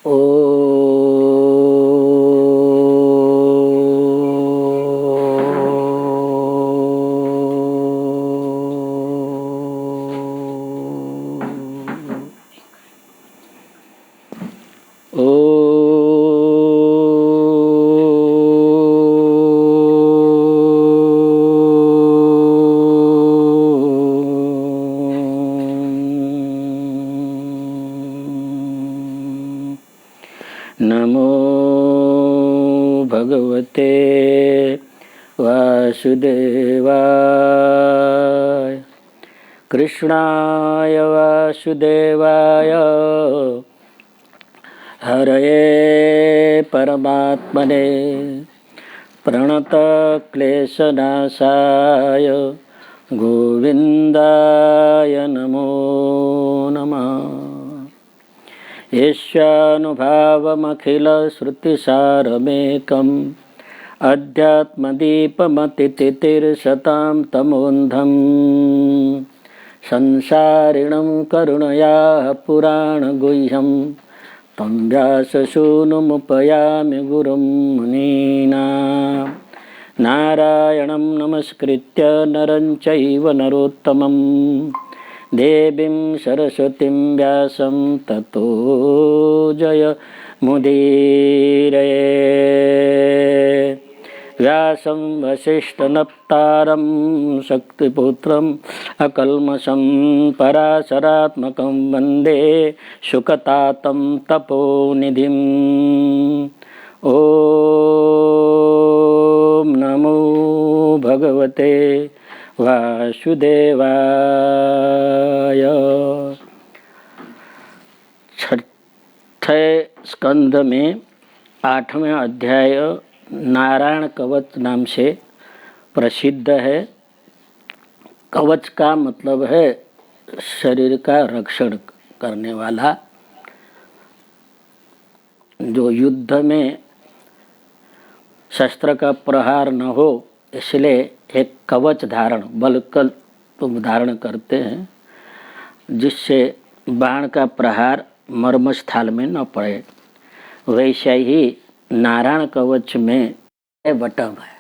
ओ नमो भगवते वासुदेवाय कृष्णाय वासुदेवाय हरये परमात्मने प्रणतक्लेशनाशाय गोविन्दाय नमो नमः। येष्यानुभावमखिलश्रुतिसारमेकम् अध्यात्मदीपमतितितिर्शतां तमोन्धम् संसारिणं करुणयाः पुराणगुह्यं तं व्याससूनुमुपयामि गुरुं मुनीनां। नारायणं नमस्कृत्य नरं चैव नरोत्तमं देवीं सरस्वतीं व्यासं ततो जयमुदीरये। व्यासं वसिष्ठनप्तारं शक्तिपुत्रम् अकल्मषं पराशरात्मकं वन्दे शुकतातं तपोनिधिम्। ॐ नमो भगवते वासुदेवाय। छठे स्कंध में 8वें अध्याय नारायण कवच नाम से प्रसिद्ध है। कवच का मतलब है शरीर का रक्षण करने वाला, जो युद्ध में शस्त्र का प्रहार न हो इसलिए एक कवच धारण, बलकल तुम धारण करते हैं, जिससे बाण का प्रहार मर्मस्थल में न पड़े। वैसे ही नारायण कवच में बटम है,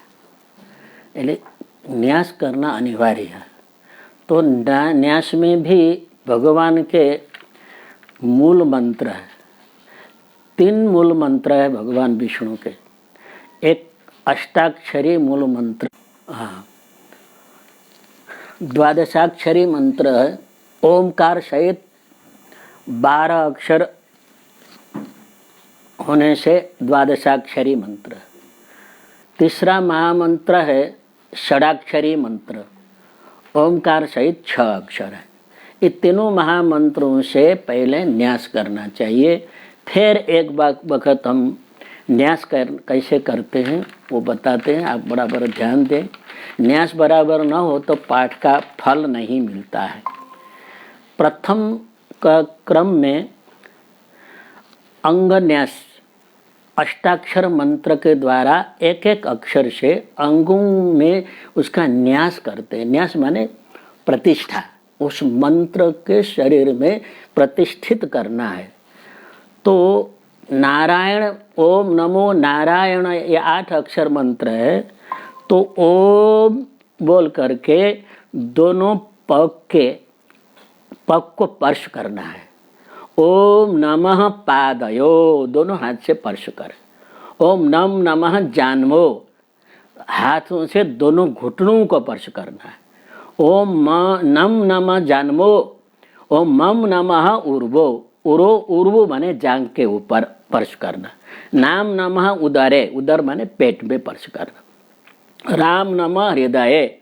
इसलिए न्यास करना अनिवार्य है। तो न्यास में भी भगवान के मूल मंत्र है, 3 मूल मंत्र है भगवान विष्णु के। एक अष्टाक्षरी मूल मंत्र, हाँ, द्वादशाक्षरी मंत्र है, ओमकार सहित 12 अक्षर होने से द्वादशाक्षरी मंत्र। तीसरा महामंत्र है षडाक्षरी मंत्र, ओमकार सहित 6 अक्षर है। ये तीनों महामंत्रों से पहले न्यास करना चाहिए। फिर एक वक्त हम न्यास कैसे करते हैं वो बताते हैं, आप बराबर ध्यान दें। न्यास बराबर न हो तो पाठ का फल नहीं मिलता है। प्रथम का क्रम में अंग न्यास, अष्टाक्षर मंत्र के द्वारा एक एक अक्षर से अंगों में उसका न्यास करते हैं। न्यास माने प्रतिष्ठा, उस मंत्र के शरीर में प्रतिष्ठित करना है। तो नारायण, ओम नमो नारायण, ये 8 अक्षर मंत्र है। तो ओम बोल करके दोनों पग को स्पर्श करना है। ओम नमः पादयो, दोनों हाथ से स्पर्श करें। ओम नम नमः जान्मो, हाथों से दोनों घुटनों को स्पर्श करना है। ओम नम नमः जान्मो, ओम मम नमः उर्वो, उर्वो माने जांग के ऊपर स्पर्श करना। नाम नमः उदरे, उदर माने पेट में स्पर्श करना। राम नमः हृदय,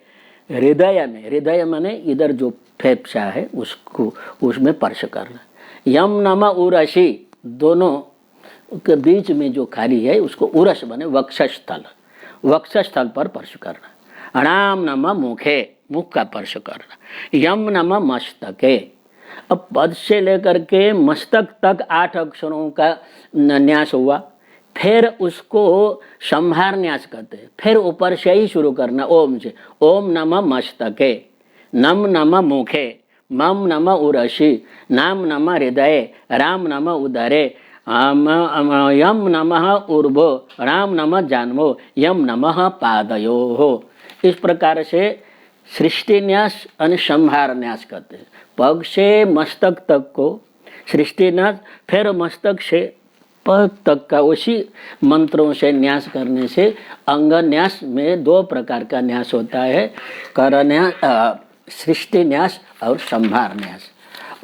हृदय में, हृदय माने इधर जो फेफड़ा है उसको, उसमें स्पर्श करना। यम नमः उरसी, दोनों के बीच में जो खाली है उसको उरस माने वक्षस्थल, वक्षस्थल पर स्पर्श करना। राम नमः मुखे, मुख का स्पर्श करना। यम नमः मस्तके, अब पद से लेकर के मस्तक तक 8 अक्षरों का न्यास हुआ। फिर उसको संहार न्यास कहते हैं। फिर ऊपर से ही शुरू करना, ओम से। ओम नमः मस्तके, नम नमः मुखे, मम नमः उरसी, नाम नमः हृदय, राम नमः उदरे, यम नमः ऊर्ध्वो राम नमः जान्मो यम नमः पादयो। इस प्रकार से सृष्टि न्यास और संहार न्यास करते हैं। पग से मस्तक तक को सृष्टि न्यास, फिर मस्तक से पग तक का उसी मंत्रों से न्यास करने से अंग न्यास में दो प्रकार का न्यास होता है, कर न्यास, सृष्टि न्यास और संहार न्यास।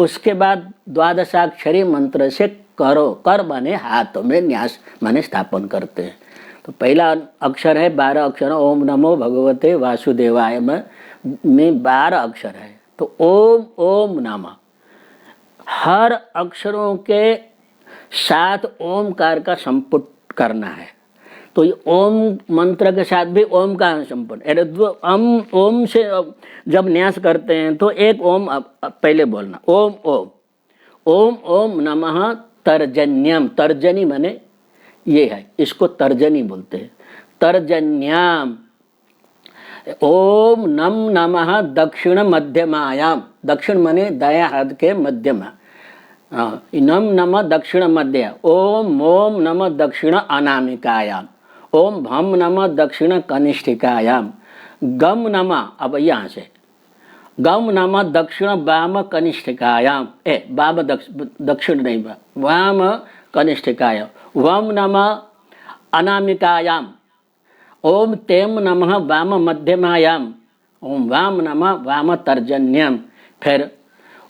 उसके बाद द्वादशाक्षरी मंत्र से करो, कर बने हाथ में न्यास माने स्थापन करते हैं। तो पहला अक्षर है 12 अक्षर, ओम नमो भगवते वासुदेवाय में 12 अक्षर है। तो ओम ओम नमः, हर अक्षरों के साथ ओमकार का संपुट करना है। तो ये ओम मंत्र के साथ भी ओम का संपुट, ओम से जब न्यास करते हैं तो एक ओम पहले बोलना, ओम ओम ओम ओम नमः तर्जन्यम। तर्जनी माने ये है, इसको तर्जनी बोलते हैं। तर्जन्याम ओम नम नमः दक्षिण मध्यमायाम। दक्षिण माने दाया हाथ के मध्यमा, नम नमः दक्षिण मध्य। ओम ओम नमः दक्षिण अनामिकायाम। ओम भम नमः दक्षिण कनिष्ठिकायाम। गम नमः, अब यहाँ से गम नमः दक्षिण वाम कनिष्ठिकायाम। वाम दक्षिण नहीं, वाम कनिष्ठिकायाम। वम नमः अनामिकायाम। ओम तेम नमः वाम मध्यमायाम। ओम वाम नमः वाम तर्जन्यम। फिर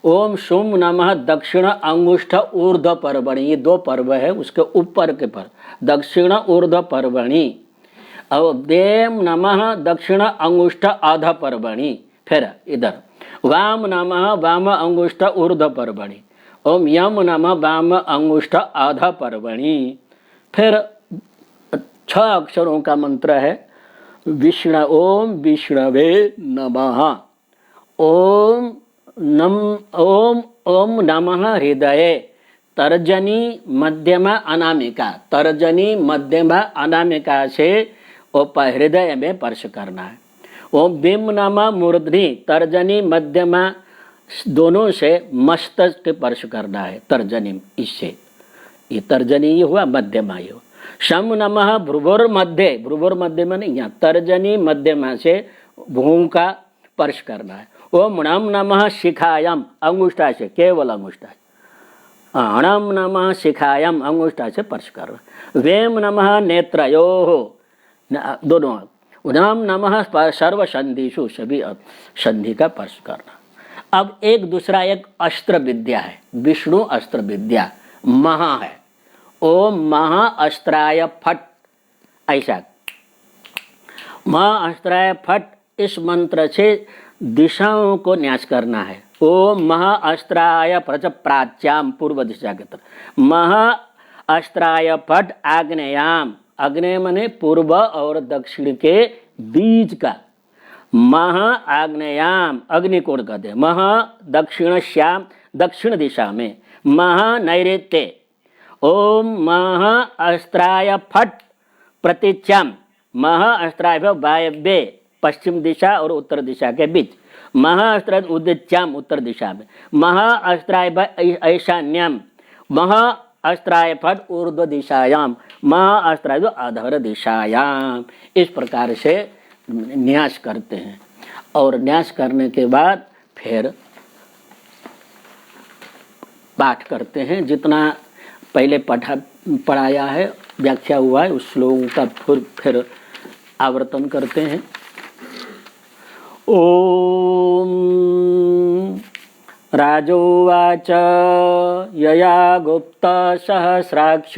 ओम शुम नमः दक्षिण अंगुष्ठ ऊर्ध्व पर्वणि। ये दो पर्व है, उसके ऊपर के पर दक्षिण ऊर्ध्व पर्वणि। और देम नमः दक्षिण अंगुष्ठ अध पर्वणि। फिर इधर वाम नमः वाम अंगुष्ठ ऊर्ध्व पर्वणि। ओम यम नमः वाम अंगुष्ठ अध पर्वणि। फिर 6 अक्षरों का मंत्र है विष्णु। ओम विष्णवे नमः। ओम ओम नमः हृदये। तर्जनी मध्यमा अनामिका। तर्जनी मध्यमा अनामिका से हृदय में स्पर्श करना है। ओम भीम नमः मूर्धनि। तर्जनी मध्यमा दोनों से मस्तक के स्पर्श करना है। तर्जनी इससे, ये तर्जनी ये हुआ, मध्यमा ये हुआ। शम नमः भ्रुवोर मध्य। भ्रुवोर मध्य में नहीं, यहाँ तर्जनी मध्यमा से भूम का स्पर्श करना है। ओम णम नमः शिखायाम। अंगुष्ठा से, केवल अंगुष्ठा से। णम नमः शिखायाम, अंगुष्ठा से स्पर्श करना। वेम नमः नेत्रयोः, दोनों। नम नमः सर्व संधिषु, सभी संधि का स्पर्श करना। अब एक दूसरा एक अस्त्र विद्या है, विष्णु अस्त्र विद्या महा है। ओम महा अस्त्राय फट, ऐसा महा अस्त्राय फट। इस मंत्र से दिशाओं को न्यास करना है। ओम महा अस्त्राय प्रच प्राच्याम, पूर्व दिशा की तरफ। महा अस्त्राय फट आग्नेयाम। आग्नेय मने पूर्व और दक्षिण के बीच का। महा आग्नेयाम, अग्निकोण कहते हैं। महा दक्षिण श्याम, दक्षिण दिशा में। महा नैऋत्य। ओम महा अस्त्राय फट प्रतीच्याम। महा अस्त्राय वायव्य, पश्चिम दिशा और उत्तर दिशा के बीच। महाअस्त्राय उदिच्याम, उत्तर दिशा में। महाअस्त्राय ईशान्यम। महाअस्त्राय फट ऊर्ध्व दिशायाम। महाअस्त्राय अधर दिशायाम। इस प्रकार से न्यास करते हैं। और न्यास करने के बाद फिर पाठ करते हैं। जितना पहले पढ़ाया है, व्याख्या हुआ है, उस श्लोकों का फिर आवर्तन करते हैं। ओम राजोवाच यया गुप्त सहस्राक्ष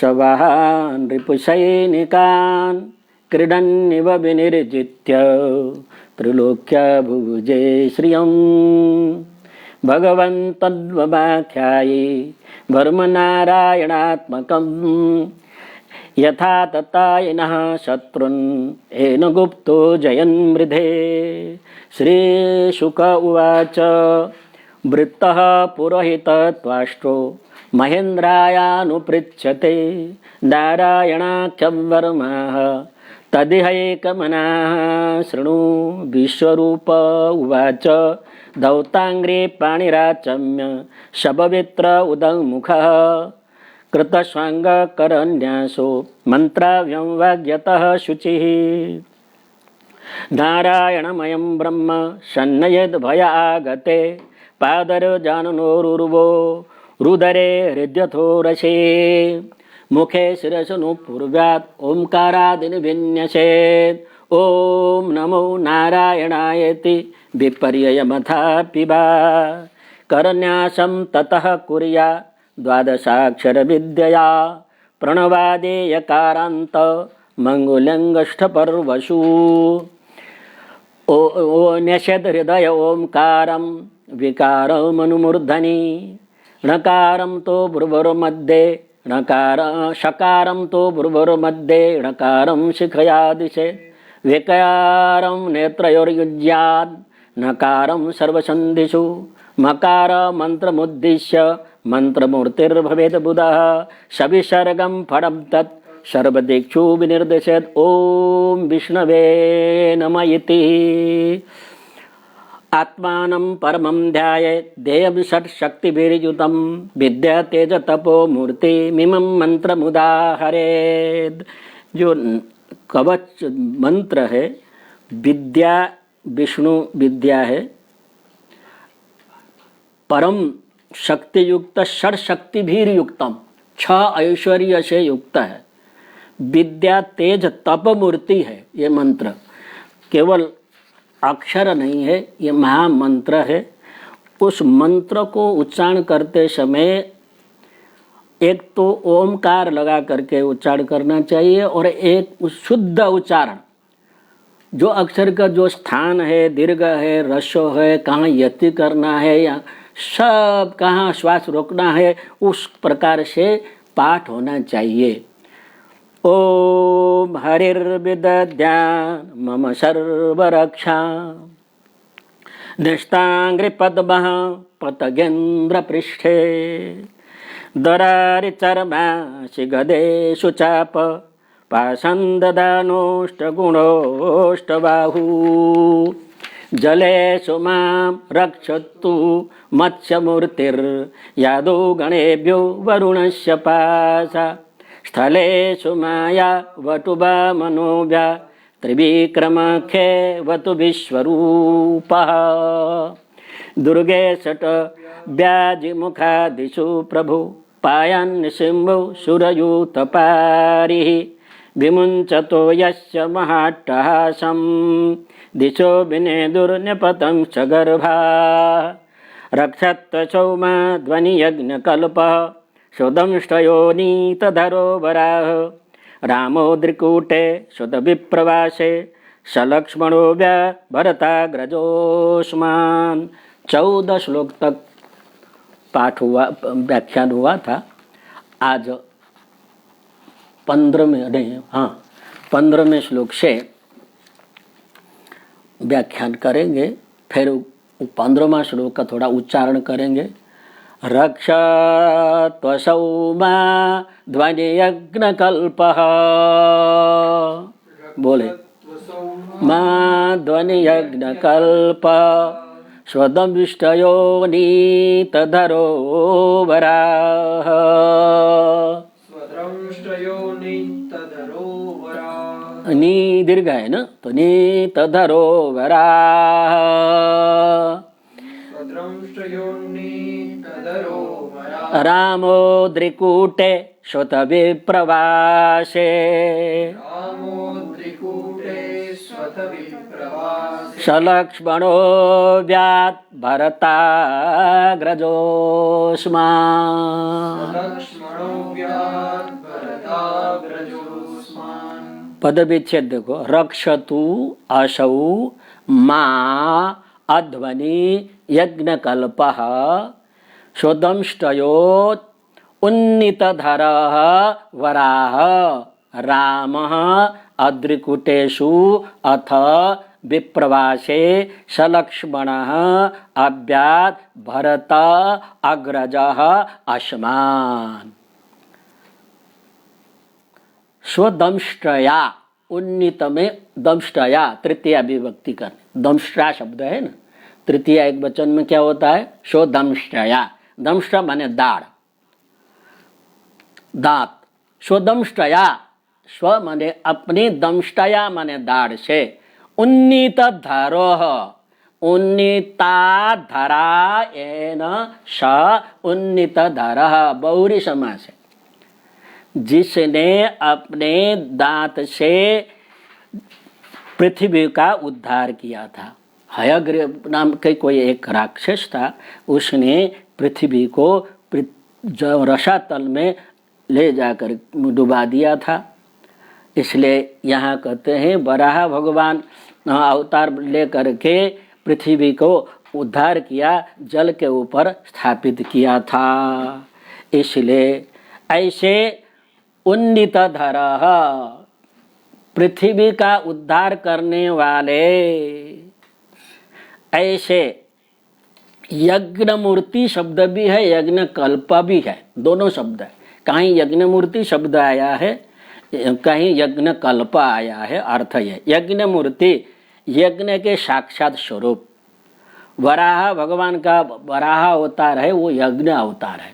सवाहान् रिपुसैनिकान् क्रीडन्निव विनिर्जित्य त्रिलोक्य भुजे श्रियं भगवन्तद्वमाख्याये धर्मनारायणात्मकम् यथा ततायिनः शत्रुन् येन गुप्तो जयन् मृधे। श्रीशुक उवाच वृत्तः पुरोहितत्वाष्ट्रो महेन्द्रायानुपृच्छते नारायणाख्यं वर्मः तदिहैकमनाः शृणु। विश्वरूप उवाच धौतांग्रे पाणिराचम्य शबवित्र उदमुखः कृतस्वांगकरन्यासो मंत्राव्यं वाग्यतः शुचिः नारायणमयं ब्रह्म सन्नयेद् भय आगते पादरजाननोरुर्वो रुदरे हृद्यथो रसे मुखे शिरसनुपूर्व्यात् ओंकारादिनिविन्यसेत् ओम नमो नारायणायेति विपर्ययमथा पिबा करन्यासं ततः कुर्या द्वादशाक्षर विद्यया प्रणवादेयकारान्त मंगुलंगष्ठपर्वसु ओ न्यषद हृदय ओंकारं विकारमनुमूर्धनि णकारं तो भ्रुवोर्मध्ये णकार शकारं तो भ्रुवोर्मध्ये णकारं शिखया दिशे विकारं नेत्रयोर्युज्यात् नकारं सर्वसन्धिषु मकार मंत्रमुद्दिश्य मंत्रमूर्तिर्भवेत् बुधः सविसर्गं फलं तत् सर्वदिक्षु विनिर्देशेत् ओम विष्णवे नमः इति आत्मानं परमं ध्यायेत् देयं षट्शक्तिभिर्युतं विद्या तेज तपो मूर्ति मिमं मंत्रमुदाहरेत्। जो कवच मंत्र है, विद्या विष्णु विद्या है, परम शक्ति युक्त षट्शक्ति भी युक्तम 6 ऐश्वर्य से युक्त है, विद्या तेज तप मूर्ति है। ये मंत्र केवल अक्षर नहीं है, ये महामंत्र है। उस मंत्र को उच्चारण करते समय एक तो ओमकार लगा करके उच्चारण करना चाहिए और एक शुद्ध उच्चारण, जो अक्षर का जो स्थान है, दीर्घ है, ह्रस्व है, कहाँ यति करना है या सब कहाँ श्वास रोकना है, उस प्रकार से पाठ होना चाहिए। ओम हरिर्विदध्यान मम सर्वरक्षा निष्टांग्रि पद्मः पतगेन्द्र पृष्ठे दरारि चर्मासि गदेषु चाप पाषण्डदानोष्टगुणोष्टबाहु जलेषु मां रक्षतु मत्स्यमूर्तिर्यादो गणेभ्यो वरुणस्य पाशा स्थलेषु माया वटुबा मनोव्या त्रिविक्रमखे वतु विश्वरूपः दुर्गे षट् व्याजिमुखादिषु प्रभु पायान्निसिंहौ सुरयूथपारिः विमुञ्चतो यस्य महाट्टहासं दिशो विनेदुर्न्यपतंश्च गर्भाः रक्षत्सौमा ध्वनियज्ञकल्पः सुदंष्टयोनीतधरो वराह रामो द्रिकूटे सुतविप्रवासे सलक्ष्मणो भरताग्रजोस्मान्। 14 श्लोक तक पाठ हुआ, व्याख्यान हुआ था। आज 15वें श्लोक से व्याख्यान करेंगे, फिर 15वां श्लोक का थोड़ा उच्चारण करेंगे। रक्ष त्वसौमा ध्वनियज्ञकल्पः, बोले मा ध्वनियज्ञकल्प स्वदंष्टयोनीतधरो वराह नी दीर्घ है ना, तो नीतधरो वराह रामो द्रिकूटे श्रुतविप्रवासे सलक्ष्मणो व्यात् भरताग्रजोस्मान्। पद विच्छेद देखो, रक्षतु असौ मा अध्वनि यज्ञकल्पः स्वदंष्टयोत् उन्नीतधरः वराह रामः अद्रिकुटेषु अथ विप्रवासे सलक्ष्मणः अव्यात् भरत अग्रजः अस्मान्। स्वदंष्टया, उन्नीत में दंष्टया तृतीया विभक्ति करने, दंष्टा शब्द है ना, तृतीया एक वचन में क्या होता है? शो दंष्टया, दंष्ट माने दाढ़, दांत। शो दंष्टया, स्व माने अपनी, दंष्टया माने दाढ़ से, उन्नीत धरोह, उन्नीता धरा एन स उन्नीत धरः, बहुरी समास है। जिसने अपने दांत से पृथ्वी का उद्धार किया था। हयग्रीव नाम के कोई एक राक्षस था, उसने पृथ्वी को जो रसातल में ले जाकर डुबा दिया था। इसलिए यहाँ कहते हैं वराह भगवान अवतार लेकर के पृथ्वी को उद्धार किया, जल के ऊपर स्थापित किया था। इसलिए ऐसे उन्नीत धरः, पृथ्वी का उद्धार करने वाले ऐसे, यज्ञ मूर्ति शब्द भी है, यज्ञ कल्प भी है, दोनों शब्द है। कहीं यज्ञ मूर्ति शब्द आया है, कहीं यज्ञ कल्प आया है। अर्थ है यज्ञ मूर्ति, यज्ञ के साक्षात स्वरूप। वराह भगवान का वराह अवतार है, वो यज्ञ अवतार है।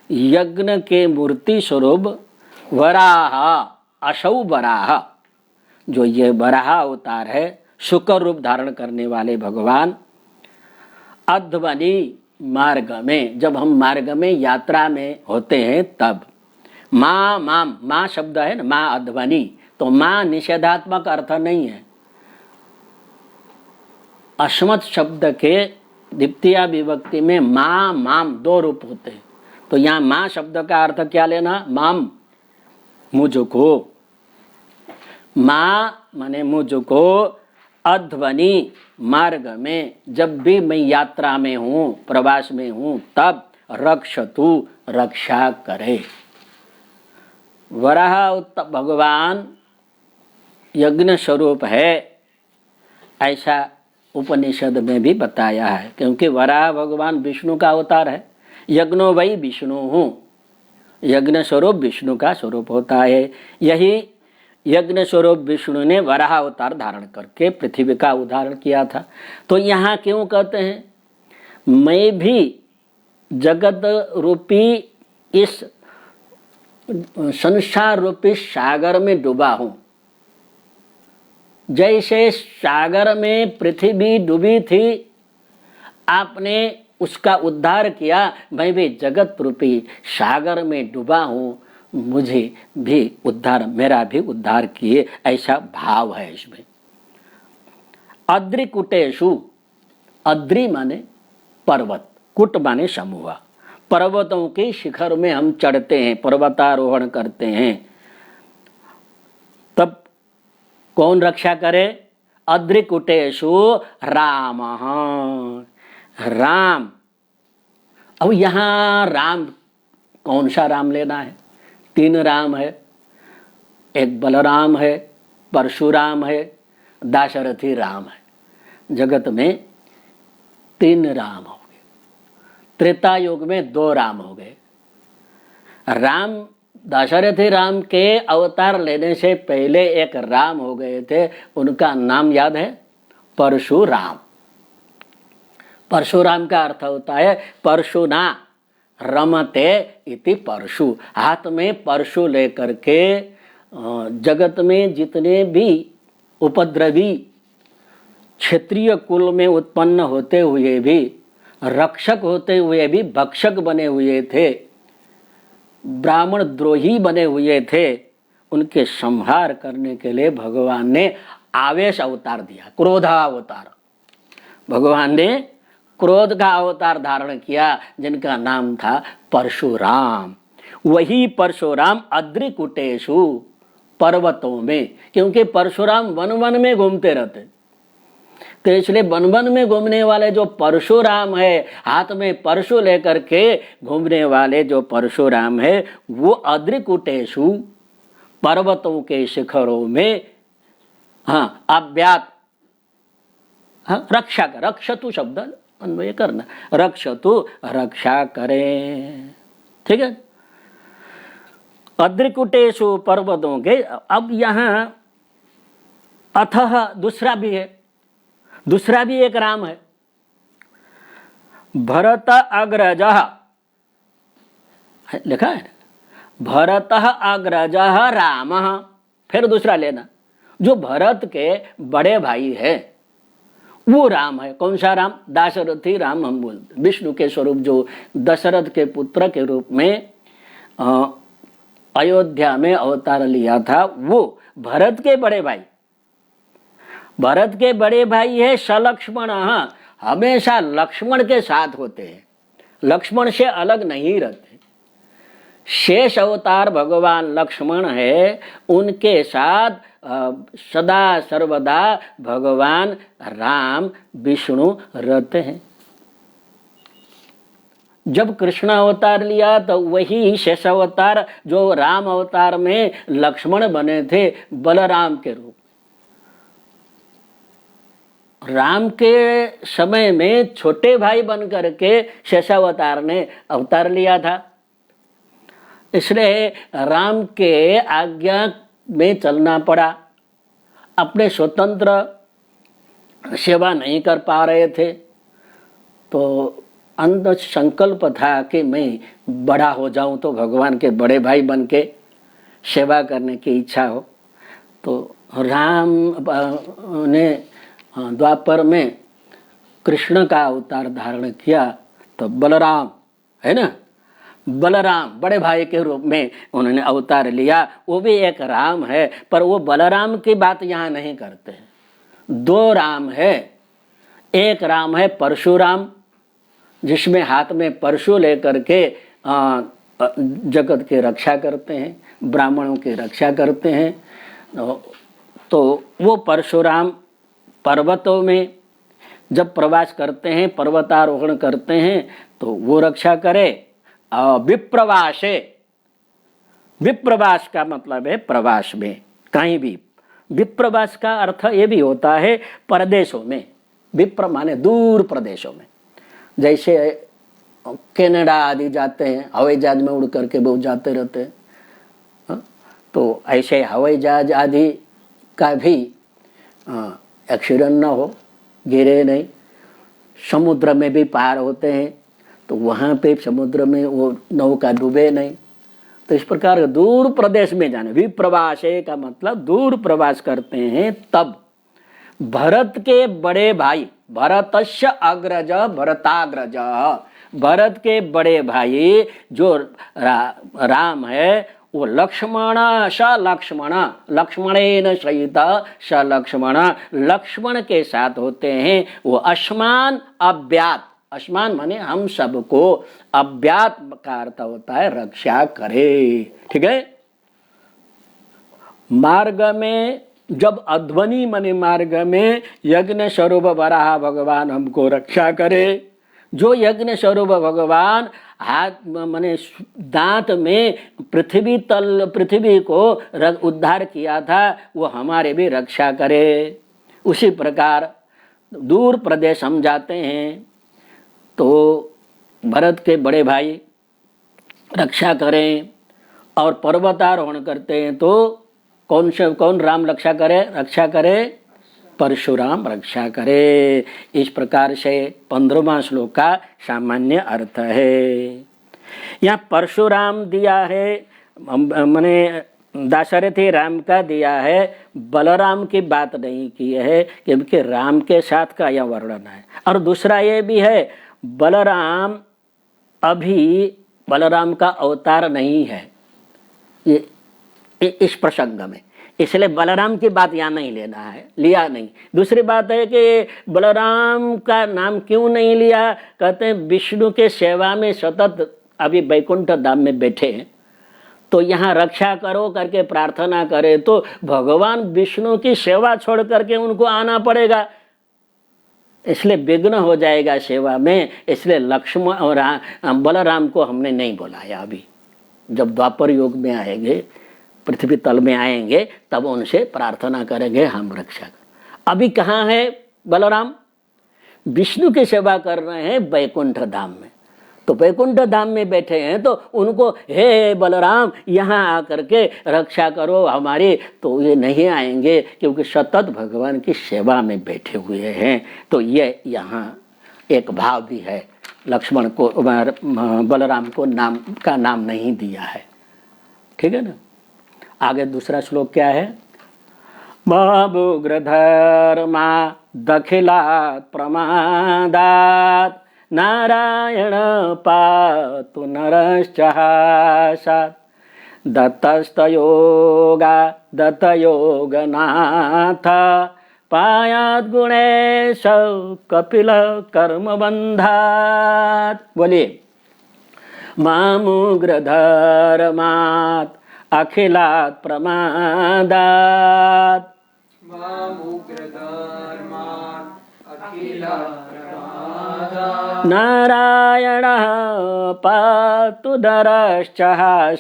यज्ञ के मूर्ति स्वरूप वराह, असौ वराह, जो ये वराह अवतार है, शुक्र रूप धारण करने वाले भगवान। अध्वनि मार्ग में, जब हम मार्ग में यात्रा में होते हैं तब। माँ माम, माँ शब्द है ना, माँ अध्वनि, तो माँ निषेधात्मक अर्थ नहीं है। अस्मत् शब्द के द्वितीया विभक्ति में माँ माम दो रूप होते हैं। तो यहाँ माँ शब्द का अर्थ क्या लेना? माम, मुझको। माँ माने मुझको, अध्वनि मार्ग में, जब भी मैं यात्रा में हूँ, प्रवास में हूँ, तब रक्षतु रक्षा करे। वराह भगवान यज्ञ स्वरूप है, ऐसा उपनिषद में भी बताया है। क्योंकि वराह भगवान विष्णु का अवतार है। यज्ञो वै विष्णु हूँ, यज्ञ स्वरूप विष्णु का स्वरूप होता है। यही यज्ञ स्वरूप विष्णु ने वराह अवतार धारण करके पृथ्वी का उद्धार किया था। तो यहाँ क्यों कहते हैं मैं भी जगत रूपी इस संसार रूपी सागर में डूबा हूँ। जैसे सागर में पृथ्वी डूबी थी, आपने उसका उद्धार किया, मैं भी जगत रूपी सागर में डूबा हूँ, मुझे भी उद्धार, मेरा भी उद्धार किए, ऐसा भाव है इसमें। अद्रिकुटेषु, अद्रि माने पर्वत, कुट माने समूह। पर्वतों के शिखर में हम चढ़ते हैं, पर्वतारोहण करते हैं, तब कौन रक्षा करे? अद्रिकुटेषु रामः, राम। अब यहाँ राम, कौन सा राम लेना है? तीन राम है, एक बलराम है, परशुराम है, दाशरथी राम है। जगत में तीन राम हो गए। त्रेता युग में दो राम हो गए। राम, दाशरथी राम के अवतार लेने से पहले एक राम हो गए थे, उनका नाम याद है? परशुराम। परशुराम का अर्थ होता है परशुना रमते इति परशु, हाथ में परशु लेकर के जगत में जितने भी उपद्रवी क्षेत्रीय कुल में उत्पन्न होते हुए भी, रक्षक होते हुए भी भक्षक बने हुए थे, ब्राह्मण द्रोही बने हुए थे, उनके संहार करने के लिए भगवान ने आवेश अवतार दिया, क्रोधावतार। भगवान ने क्रोध का अवतार धारण किया, जिनका नाम था परशुराम। वही परशुराम अद्रिकुटेषु, पर्वतों में, क्योंकि परशुराम वन वन में घूमते रहते, तो इसलिए वन वन में घूमने वाले जो परशुराम है, हाथ में परशु लेकर के घूमने वाले जो परशुराम है, वो अद्रिकुटेषु, पर्वतों के शिखरों में, हाँ, अव्यात, हाँ, रक्षा कर, रक्षतु शब्द अन्वय करना, रक्षतु रक्षा करें। ठीक है, अद्रिकुटेषु पर्वतों के। अब यहाँ अथः दूसरा भी है, दूसरा भी एक राम है, भरत अग्रज, लिखा है ना, भरत अग्रज राम। फिर दूसरा लेना, जो भरत के बड़े भाई है वो राम है। कौन सा राम? दाशरथी राम हम बोलते, विष्णु के स्वरूप जो दशरथ के पुत्र के रूप में अयोध्या में अवतार लिया था, वो भरत के बड़े भाई। भरत के बड़े भाई है सलक्ष्मण, हमेशा लक्ष्मण के साथ होते हैं, लक्ष्मण से अलग नहीं रहते। शेष अवतार भगवान लक्ष्मण है, उनके साथ सदा सर्वदा भगवान राम विष्णु रहते हैं। जब कृष्ण अवतार लिया तो वही शेष अवतार जो राम अवतार में लक्ष्मण बने थे बलराम के रूप। राम के समय में छोटे भाई बनकर के शेषावतार ने अवतार लिया था, इसलिए राम के आज्ञा में चलना पड़ा। अपने स्वतंत्र सेवा नहीं कर पा रहे थे, तो अंत संकल्प था कि मैं बड़ा हो जाऊं तो भगवान के बड़े भाई बन के सेवा करने की इच्छा हो। तो राम ने द्वापर में कृष्ण का अवतार धारण किया, तो बलराम है ना, बलराम बड़े भाई के रूप में उन्होंने अवतार लिया। वो भी एक राम है, पर वो बलराम की बात यहाँ नहीं करते हैं। दो राम है, एक राम है परशुराम, जिसमें हाथ में परशु लेकर के जगत की रक्षा करते हैं, ब्राह्मणों की रक्षा करते हैं। तो वो परशुराम पर्वतों में जब प्रवास करते हैं, पर्वतारोहण करते हैं, तो वो रक्षा करे। विप्रवासे, विप्रवास का मतलब है प्रवास में, कहीं भी। विप्रवास का अर्थ ये भी होता है प्रदेशों में, विप्र माने दूर प्रदेशों में। जैसे कनाडा आदि जाते हैं, हवाई जहाज में उड़ करके बहुत जाते रहते हैं, तो ऐसे हवाई जहाज आदि का भी एक्सीडेंट न हो, गिरे नहीं। समुद्र में भी पार होते हैं, तो वहाँ पे समुद्र में वो नौका डूबे नहीं। तो इस प्रकार दूर प्रदेश में जाने, विप्रवासे का मतलब दूर प्रवास करते हैं। तब भरत के बड़े भाई, भरतस्य अग्रज भरताग्रज, भरत के बड़े भाई जो राम है वो लक्ष्मण स लक्ष्मण, लक्ष्मणेन सहित स लक्ष्मण, लक्ष्मण के साथ होते हैं। वो अस्मान अव्यात, अस्मान माने हम सबको, अव्यात का अर्थ होता है रक्षा करे। ठीक है। मार्ग में जब अध्वनि माने मार्ग में यज्ञ स्वरूप वराह भगवान हमको रक्षा करे। जो यज्ञ स्वरूप भगवान हाथ माने दांत में पृथ्वी को उद्धार किया था, वो हमारे भी रक्षा करे। उसी प्रकार दूर प्रदेश हम जाते हैं तो भरत के बड़े भाई रक्षा करें, और पर्वतारोहण करते हैं तो कौन राम रक्षा करे? परशुराम रक्षा करे। इस प्रकार से 15वां श्लोक का सामान्य अर्थ है। यहाँ परशुराम दिया है, मैंने दाशरथी राम का दिया है, बलराम की बात नहीं की है, क्योंकि राम के साथ का यह वर्णन है। और दूसरा ये भी है, बलराम अभी बलराम का अवतार नहीं है ये इस प्रसंग में, इसलिए बलराम की बात यहाँ नहीं लेना है, लिया नहीं। दूसरी बात है कि बलराम का नाम क्यों नहीं लिया? कहते हैं विष्णु के सेवा में सतत अभी वैकुंठ धाम में बैठे हैं, तो यहाँ रक्षा करो करके प्रार्थना करे तो भगवान विष्णु की सेवा छोड़ करके उनको आना पड़ेगा, इसलिए विघ्न हो जाएगा सेवा में। इसलिए लक्ष्मण और बलराम को हमने नहीं बुलाया। अभी जब द्वापर युग में आएंगे, पृथ्वी तल में आएंगे, तब उनसे प्रार्थना करेंगे हम रक्षा कर। अभी कहाँ है बलराम? विष्णु की सेवा कर रहे हैं वैकुंठ धाम में, तो वैकुंठ धाम में बैठे हैं, तो उनको हे बलराम यहाँ आकर के रक्षा करो हमारी, तो ये नहीं आएंगे क्योंकि सतत भगवान की सेवा में बैठे हुए हैं। तो ये यहाँ एक भाव भी है। लक्ष्मण को बलराम को नाम नहीं दिया है। ठीक है ना। आगे दूसरा श्लोक क्या है? ममुग्रधर्मा दखिलात् प्रमादात् नारायण पातु नरश्चहासात् दत्तस्तयोगा दत्तयोगनाथ पायात् गुणेश कपिल कर्मबन्धात्। बोलिए। मामुग्रधर्मात् अखिलात् प्रमादात् नारायणः पातु नरश्चहासात्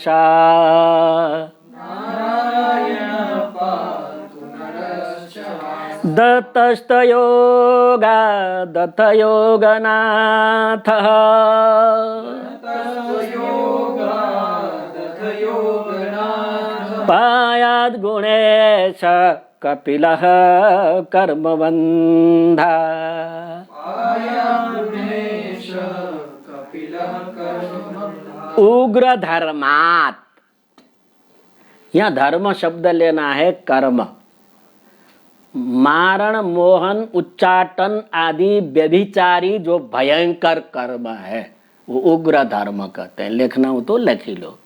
दत्तस्तयोगा दत्तयोगनाथः पायात् गुणेश कपिलः कर्मबन्धा। उग्र धर्मात्, यहाँ धर्म शब्द लेना है कर्म। मारण मोहन उच्चाटन आदि व्यभिचारी जो भयंकर कर्म है वो उग्र धर्म कहते हैं। लिखना हो तो लिख ही लो।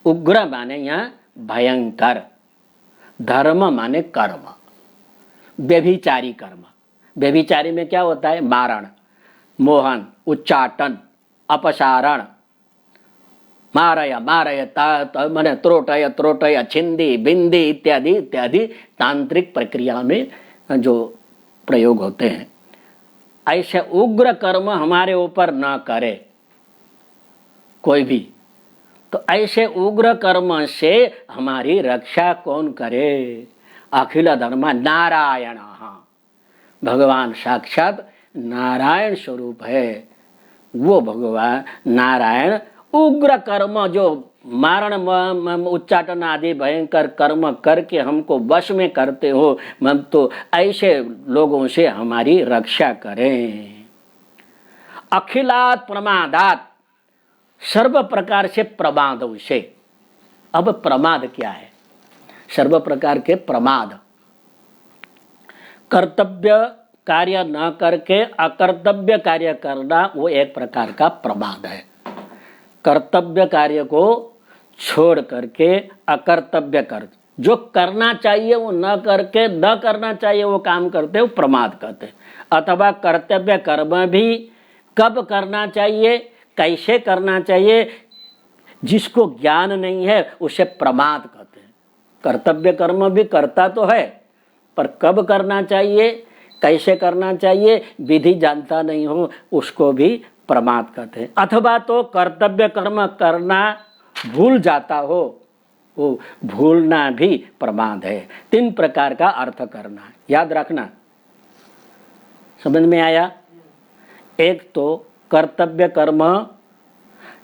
उग्र माने यहाँ भयंकर, धर्म माने कर्म, व्यभिचारी कर्म। व्यभिचारी में क्या होता है? मारण मोहन उच्चाटन अपसारण, मारय मारय माने त्रोटय त्रोटय छिंदी बिंदी इत्यादि इत्यादि तांत्रिक प्रक्रिया में जो प्रयोग होते हैं। ऐसे उग्र कर्म हमारे ऊपर न करे कोई भी। तो ऐसे उग्र कर्म से हमारी रक्षा कौन करे? अखिल धर्म नारायण, भगवान साक्षात नारायण स्वरूप है वो भगवान नारायण। उग्र कर्म जो मारण उच्चाटन आदि भयंकर कर्म करके हमको वश में करते हो, तो ऐसे लोगों से हमारी रक्षा करें। अखिलात् प्रमादात्, सर्व प्रकार से प्रमादों से। अब प्रमाद क्या है? सर्व प्रकार के प्रमाद, कर्तव्य कार्य न करके अकर्तव्य कार्य करना, वो एक प्रकार का प्रमाद है। कर्तव्य कार्य को छोड़ करके अकर्तव्य कर, जो करना चाहिए वो न करके न करना चाहिए वो काम करते, वो प्रमाद कहते। अथवा कर्तव्य कर्म भी कब करना चाहिए, कैसे करना चाहिए, जिसको ज्ञान नहीं है उसे प्रमाद कहते हैं। कर्तव्य कर्म भी करता तो है, पर कब करना चाहिए कैसे करना चाहिए विधि जानता नहीं हो, उसको भी प्रमाद कहते हैं। अथवा तो कर्तव्य कर्म करना भूल जाता हो, वो भूलना भी प्रमाद है। 3 प्रकार का अर्थ करना, याद रखना। समझ में आया? एक तो कर्तव्य कर्म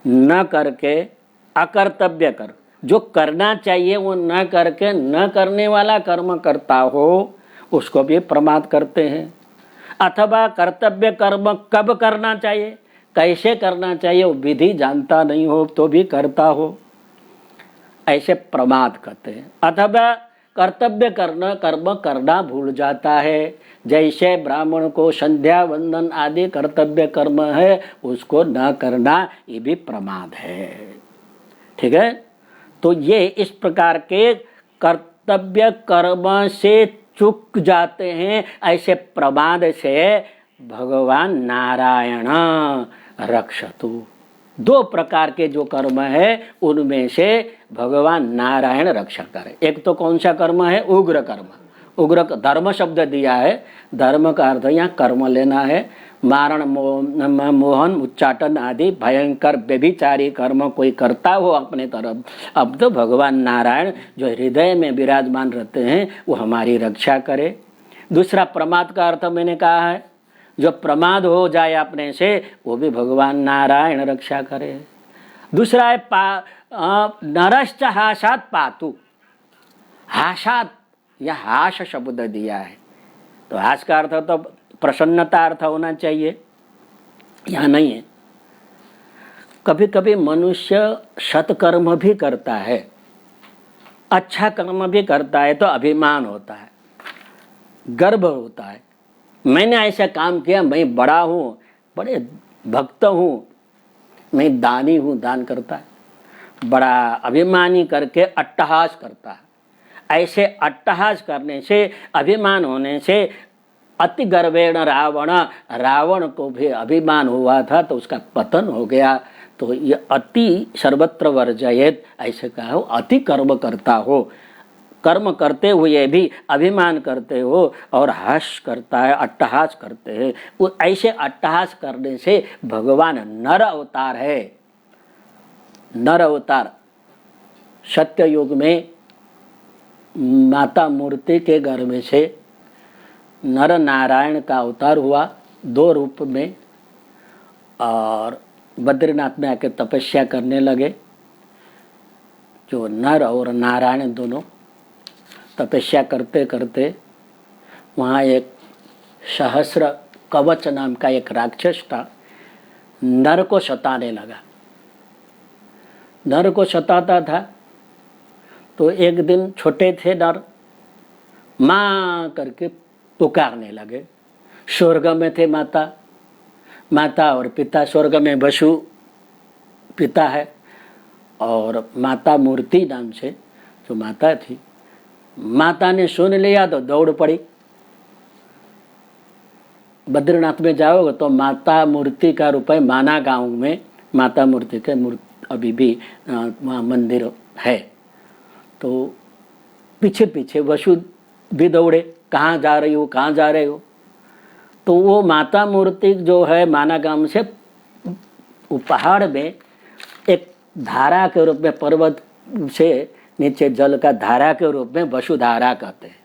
न करके अकर्तव्य कर्म, जो करना चाहिए वो न करके न करने वाला कर्म करता हो, उसको भी प्रमाद करते हैं। अथवा कर्तव्य कर्म कब करना चाहिए कैसे करना चाहिए वो विधि जानता नहीं हो तो भी करता हो, ऐसे प्रमाद कहते हैं। अथवा कर्तव्य कर्म करना भूल जाता है, जैसे ब्राह्मण को संध्या वंदन आदि कर्तव्य कर्म है उसको न करना, ये भी प्रमाद है। ठीक है। तो ये इस प्रकार के कर्तव्य कर्म से चूक जाते हैं, ऐसे प्रमाद से भगवान नारायण रक्षतु। 2 प्रकार के जो कर्म है उनमें से भगवान नारायण रक्षा करे। एक तो कौन सा कर्म है? उग्र कर्म। उग्र धर्म शब्द दिया है, धर्म का अर्थ यहाँ कर्म लेना है। मारण मोहन उच्चाटन आदि भयंकर व्यभिचारी कर्म कोई करता हो अपने तरफ, अब तो भगवान नारायण जो हृदय में विराजमान रहते हैं वो हमारी रक्षा करे। दूसरा प्रमाद का अर्थ मैंने कहा है, जो प्रमाद हो जाए अपने से वो भी भगवान नारायण रक्षा करे। दूसरा है नरश्च हासात पातु। हासात, यह हास शब्द दिया है, तो हास का अर्थ तो प्रसन्नता अर्थ होना चाहिए, यहाँ नहीं है। कभी कभी मनुष्य सत्कर्म भी करता है, अच्छा कर्म भी करता है, तो अभिमान होता है, गर्व होता है, मैंने ऐसा काम किया, मैं बड़ा हूँ, बड़े भक्त हूँ, मैं दानी हूँ, दान करता है, बड़ा अभिमानी करके अट्टहास करता है। ऐसे अट्टहास करने से, अभिमान होने से, अति गर्वेण रावण को भी अभिमान हुआ था तो उसका पतन हो गया। तो ये अति सर्वत्र वर्जयेत, ऐसे कहा हो, अति कर्म करता हो, कर्म करते हुए भी अभिमान करते हो और हर्ष करता है, अट्टहास करते हैं। वो ऐसे अट्टहास करने से भगवान नर अवतार है। नर अवतार सत्य युग में माता मूर्ति के गर्भ से नर नारायण का अवतार हुआ 2 रूप में, और बद्रीनाथ में आके तपस्या करने लगे। जो नर और नारायण दोनों तपस्या करते करते वहाँ एक सहस्र कवच नाम का एक राक्षस था, नर को सताने लगा। नर को सताता था तो एक दिन छोटे थे नर, माँ करके पुकारने लगे। स्वर्ग में थे माता, माता और पिता, स्वर्ग में वसु पिता है और माता मूर्ति नाम से जो माता थी, माता ने सुन लिया तो दौड़ पड़ी। बद्रीनाथ में जाओगे तो माता मूर्ति का रूप है, माना गांव में माता मूर्ति के अभी भी वहाँ मंदिर है। तो पीछे पीछे वसु भी दौड़े, कहाँ जा रही हो, कहाँ जा रहे हो। तो वो माता मूर्ति जो है माना गांव से पहाड़ में एक धारा के रूप में, पर्वत से नीचे जल का धारा के रूप में वसुधारा कहते हैं।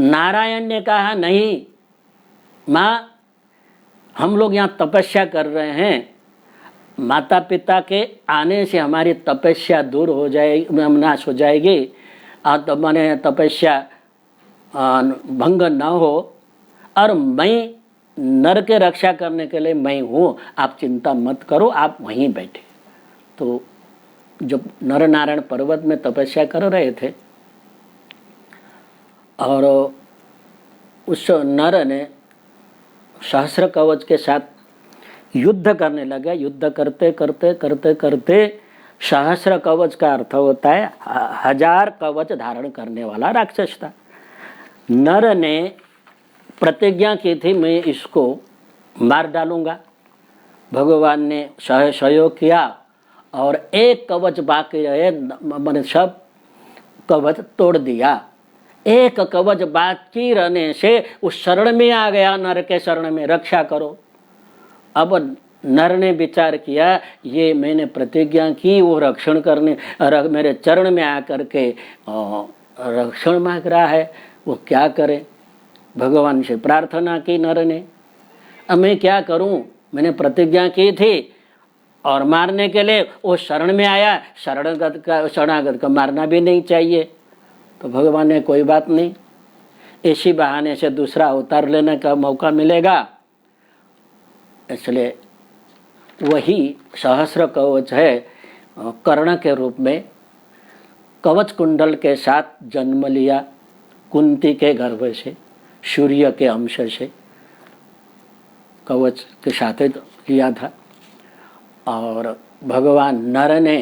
नारायण ने कहा, नहीं माँ, हम लोग यहाँ तपस्या कर रहे हैं, माता पिता के आने से हमारी तपस्या दूर हो जाएगी, नाश हो जाएगी, तो मैंने तपस्या भंग न हो, और मैं नर के रक्षा करने के लिए मैं हूँ, आप चिंता मत करो, आप वहीं बैठे। तो जब नर नारायण पर्वत में तपस्या कर रहे थे और उस नर ने सहस्र कवच के साथ युद्ध करने लगा। युद्ध करते करते करते करते, सहस्र कवच का अर्थ होता है 1000 कवच धारण करने वाला राक्षस था। नर ने प्रतिज्ञा की थी, मैं इसको मार डालूंगा। भगवान ने सहयोग किया और एक कवच बाकी रहे, मैंने सब कवच तोड़ दिया। एक कवच बाकी रहने से उस शरण में आ गया, नर के शरण में, रक्षा करो। अब नर ने विचार किया, ये मैंने प्रतिज्ञा की, वो रक्षण करने मेरे चरण में आकर के रक्षण मांग रहा है, वो क्या करे। भगवान से प्रार्थना की नर ने, अब मैं क्या करूं, मैंने प्रतिज्ञा की थी और मारने के लिए वो शरण में आया, शरणागत का मारना भी नहीं चाहिए। तो भगवान ने, कोई बात नहीं, इसी बहाने से दूसरा अवतार लेने का मौका मिलेगा। इसलिए वही सहस्र कवच है, कर्ण के रूप में कवच कुंडल के साथ जन्म लिया, कुंती के गर्भ से, सूर्य के अंश से कवच के साथ लिया था। और भगवान नर ने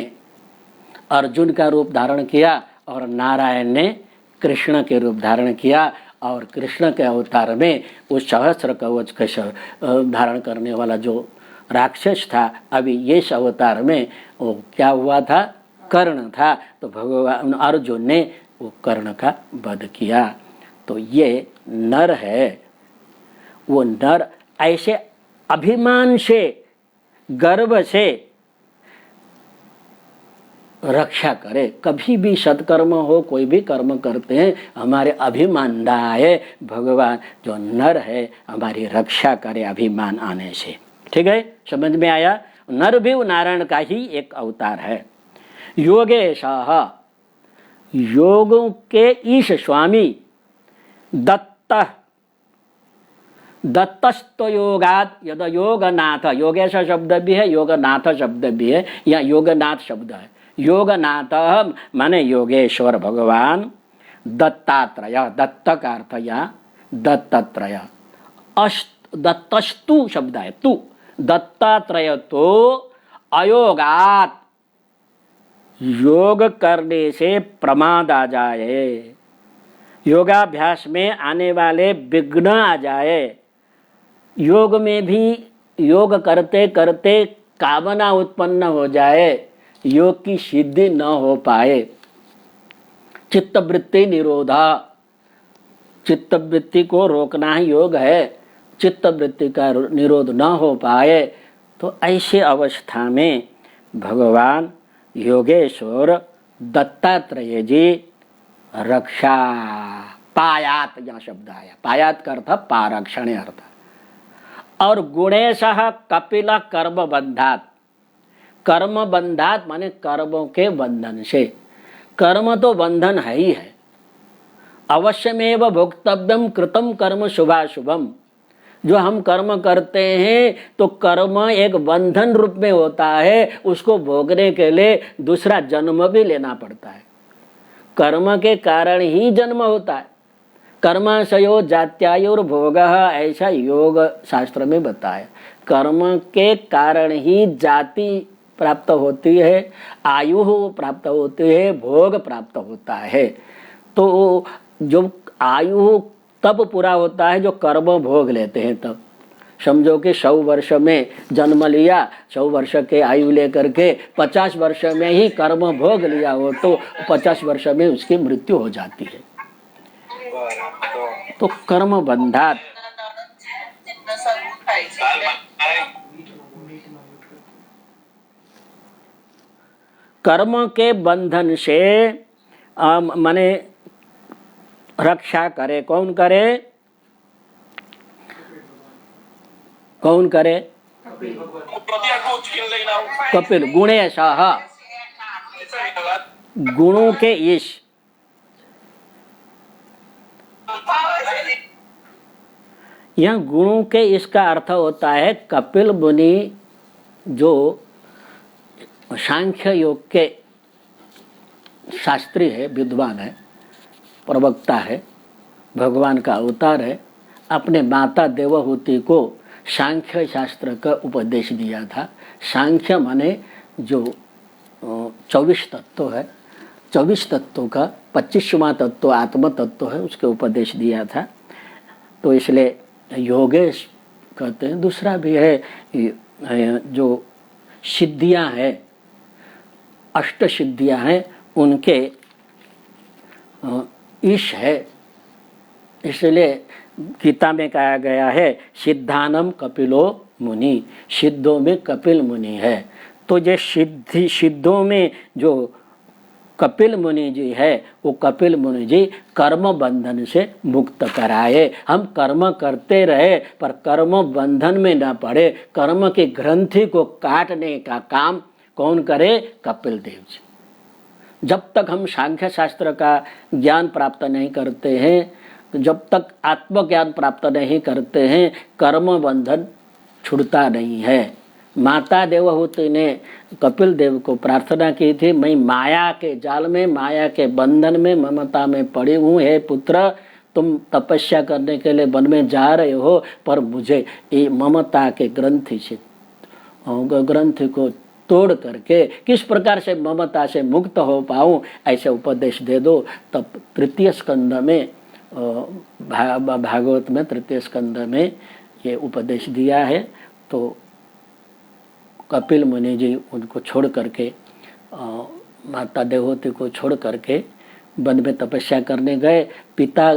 अर्जुन का रूप धारण किया और नारायण ने कृष्ण के रूप धारण किया, और कृष्ण के अवतार में उस सहस्र कवच के धारण करने वाला जो राक्षस था, अभी ये अवतार में वो क्या हुआ था, कर्ण था। तो भगवान अर्जुन ने वो कर्ण का वध किया। तो ये नर है, वो नर ऐसे अभिमान से, गर्व से रक्षा करे। कभी भी सत्कर्म हो, कोई भी कर्म करते हैं, हमारे अभिमान ना आए, भगवान जो नर है हमारी रक्षा करे अभिमान आने से। ठीक है, समझ में आया। नर भी नारायण का ही एक अवतार है। योगेशः, योगों के ईश स्वामी, दत्त, दत्तस्तो योगात, यद योगनाथ, योगेश शब्द भी है, योगनाथ शब्द भी है, या योगनाथ शब्द है। योगनाथ माने योगेश्वर भगवान, दत्तात्रय, दत्त का अर्थ या दत्तात्रय, दत्तस्तु शब्द है, तू दत्तात्रय तो अयोगात, योग करने से प्रमाद आ जाए, योगाभ्यास में आने वाले विघ्न आ जाए, योग में भी योग करते करते कामना उत्पन्न हो जाए, योग की सिद्धि न हो पाए, चित्तवृत्ति निरोधा, चित्तवृत्ति को रोकना ही योग है, चित्तवृत्ति का निरोध न हो पाए, तो ऐसे अवस्था में भगवान योगेश्वर दत्तात्रेय जी रक्षा पायात, यह शब्द आया, पायात का अर्थ पारक्षण अर्थ। और गुणेशः कपिल कर्म बंधात, कर्म बंधात माने कर्मों के बंधन से, कर्म तो बंधन है ही है, अवश्यमेव भोक्तव्यम कृतम कर्म शुभाशुभम, जो हम कर्म करते हैं तो कर्म एक बंधन रूप में होता है, उसको भोगने के लिए दूसरा जन्म भी लेना पड़ता है, कर्म के कारण ही जन्म होता है, कर्माशयो जात्यायुर्भोग, ऐसा योग शास्त्र में बताया, कर्म के कारण ही जाति प्राप्त होती है, आयु प्राप्त होती है, भोग प्राप्त होता है। तो जो आयु तब पूरा होता है जो कर्म भोग लेते हैं, तब समझो कि 100 वर्ष में जन्म लिया, 100 वर्ष के आयु लेकर के 50 वर्ष में ही कर्म भोग लिया हो तो 50 वर्ष में उसकी मृत्यु हो जाती है। तो कर्म बंधात, कर्म के बंधन से माने रक्षा करे, कौन करे, कौन करे, कपिल, गुणेशः, गुणों के ईश, यह गुणों के इसका अर्थ होता है कपिल मुनि जो सांख्य योग के शास्त्री है, विद्वान है, प्रवक्ता है, भगवान का अवतार है, अपने माता देवहूति को सांख्य शास्त्र का उपदेश दिया था। सांख्य माने जो 24 तत्व है, 24 तत्वों का 25वां तत्व आत्म तत्व है, उसके उपदेश दिया था। तो इसलिए योगेश कहते हैं। दूसरा भी है जो सिद्धियां हैं, अष्ट सिद्धियां हैं, उनके ईश है, इसलिए गीता में कहा गया है सिद्धानम कपिलो मुनि, सिद्धों में कपिल मुनि है। तो ये सिद्धों में जो कपिल मुनि जी है, वो कपिल मुनि जी कर्म बंधन से मुक्त कराए। हम कर्म करते रहे पर कर्म बंधन में न पड़े, कर्म की ग्रंथि को काटने का काम कौन करे? कपिल देव जी। जब तक हम सांख्य शास्त्र का ज्ञान प्राप्त नहीं करते हैं, जब तक आत्मज्ञान प्राप्त नहीं करते हैं, कर्म बंधन छूटता नहीं है। माता देवहूति ने कपिल देव को प्रार्थना की थी, मैं माया के जाल में, माया के बंधन में, ममता में पड़ी हूँ, हे पुत्र तुम तपस्या करने के लिए वन में जा रहे हो, पर मुझे ये ममता के ग्रंथि से ग्रंथि को तोड़ करके किस प्रकार से ममता से मुक्त हो पाऊँ, ऐसे उपदेश दे दो। तब तृतीय स्कंद में भागवत में तृतीय स्कंद में ये उपदेश दिया है। तो कपिल मुनि जी उनको छोड़ करके, माता देवहूति को छोड़ करके वन में तपस्या करने गए। पिता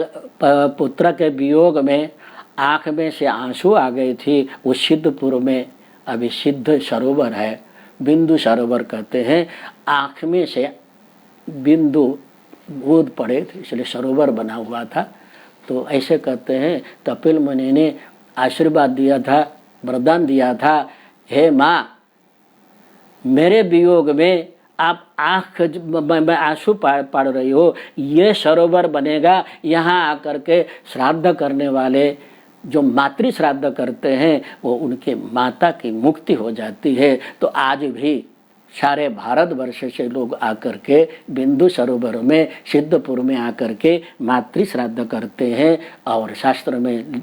पुत्र के वियोग में आँख में से आंसू आ गई थी। वो सिद्धपुर में अभी सिद्ध सरोवर है, बिंदु सरोवर कहते हैं। आँख में से बिंदु बूंद पड़े थे, इसलिए सरोवर बना हुआ था। तो ऐसे कहते हैं कपिल मुनि ने आशीर्वाद दिया था, वरदान दिया था, हे माँ मेरे वियोग में आप आँख में आंसू पड़ रही हो, ये सरोवर बनेगा, यहाँ आकर के श्राद्ध करने वाले जो मातृ श्राद्ध करते हैं वो उनके माता की मुक्ति हो जाती है। तो आज भी सारे भारतवर्ष से लोग आकर के बिंदु सरोवर में सिद्धपुर में आकर के मातृ श्राद्ध करते हैं। और शास्त्र में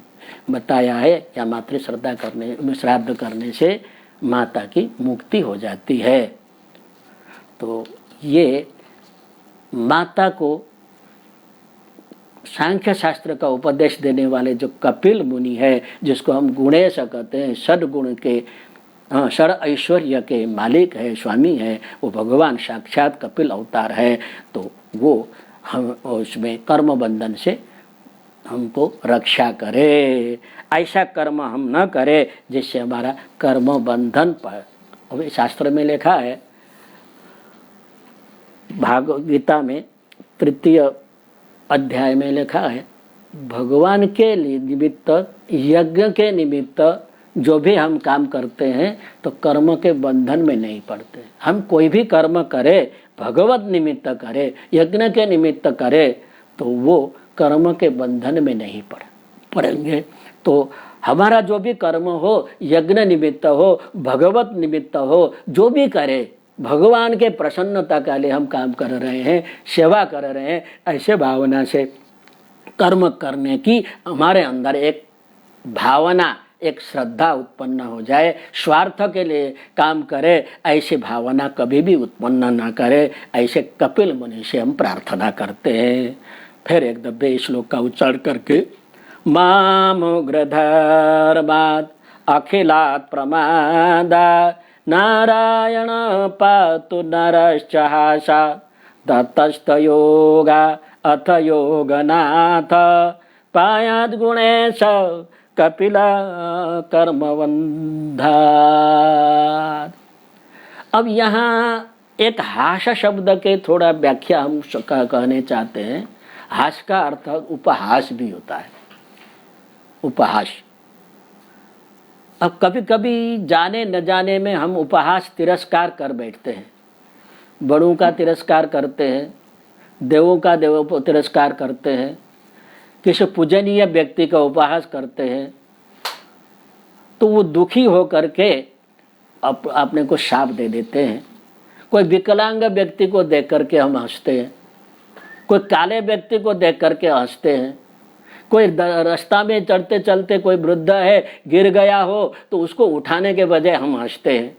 बताया है या मातृ श्राद्ध करने से माता की मुक्ति हो जाती है। तो ये माता को सांख्य शास्त्र का उपदेश देने वाले जो कपिल मुनि है, जिसको हम गुणेश कहते हैं, षड्गुण के षड ऐश्वर्य के मालिक है, स्वामी है, वो भगवान साक्षात कपिल अवतार है। तो वो हम उसमें कर्म बंधन से हमको रक्षा करे। ऐसा कर्म हम न करें जिससे हमारा कर्म बंधन पर। अभी शास्त्र में लिखा है, भागवत गीता में 3 अध्याय में लिखा है, भगवान के निमित्त, यज्ञ के निमित्त जो भी हम काम करते हैं तो कर्म के बंधन में नहीं पड़ते। हम कोई भी कर्म करे, भगवत निमित्त करे, यज्ञ के निमित्त करे, तो वो कर्म के बंधन में नहीं पड़ेंगे। तो हमारा जो भी कर्म हो, यज्ञ निमित्त हो, भगवत निमित्त हो, जो भी करे, भगवान के प्रसन्नता के लिए हम काम कर रहे हैं, सेवा कर रहे हैं, ऐसे भावना से कर्म करने की हमारे अंदर एक भावना, एक श्रद्धा उत्पन्न हो जाए। स्वार्थ के लिए काम करे ऐसी भावना कभी भी उत्पन्न ना करे, ऐसे कपिल मुनि से हम प्रार्थना करते हैं। फिर एक दब्बे श्लोक का उच्चारण करके, मामुग्रधर्मात् अखिलात् प्रमादा नारायण पातु नरश्चहासा ततस्त योगा अथ योगनाथ पायाद गुणेश कपिला कर्मबंधात्। अब यहाँ एक हास शब्द के थोड़ा व्याख्या हम कहने चाहते हैं। हास का अर्थ उपहास भी होता है, उपहास। अब कभी कभी जाने न जाने में हम उपहास तिरस्कार कर बैठते हैं। बड़ों का तिरस्कार करते हैं, देवों का तिरस्कार करते हैं, किसी पूजनीय व्यक्ति का उपहास करते हैं, तो वो दुखी हो करके अपने को शाप दे देते हैं। कोई विकलांग व्यक्ति को देख करके हम हंसते हैं, कोई काले व्यक्ति को देख करके हंसते हैं, कोई रास्ता में चलते चलते कोई वृद्ध है गिर गया हो तो उसको उठाने के बजाय हम हंसते हैं।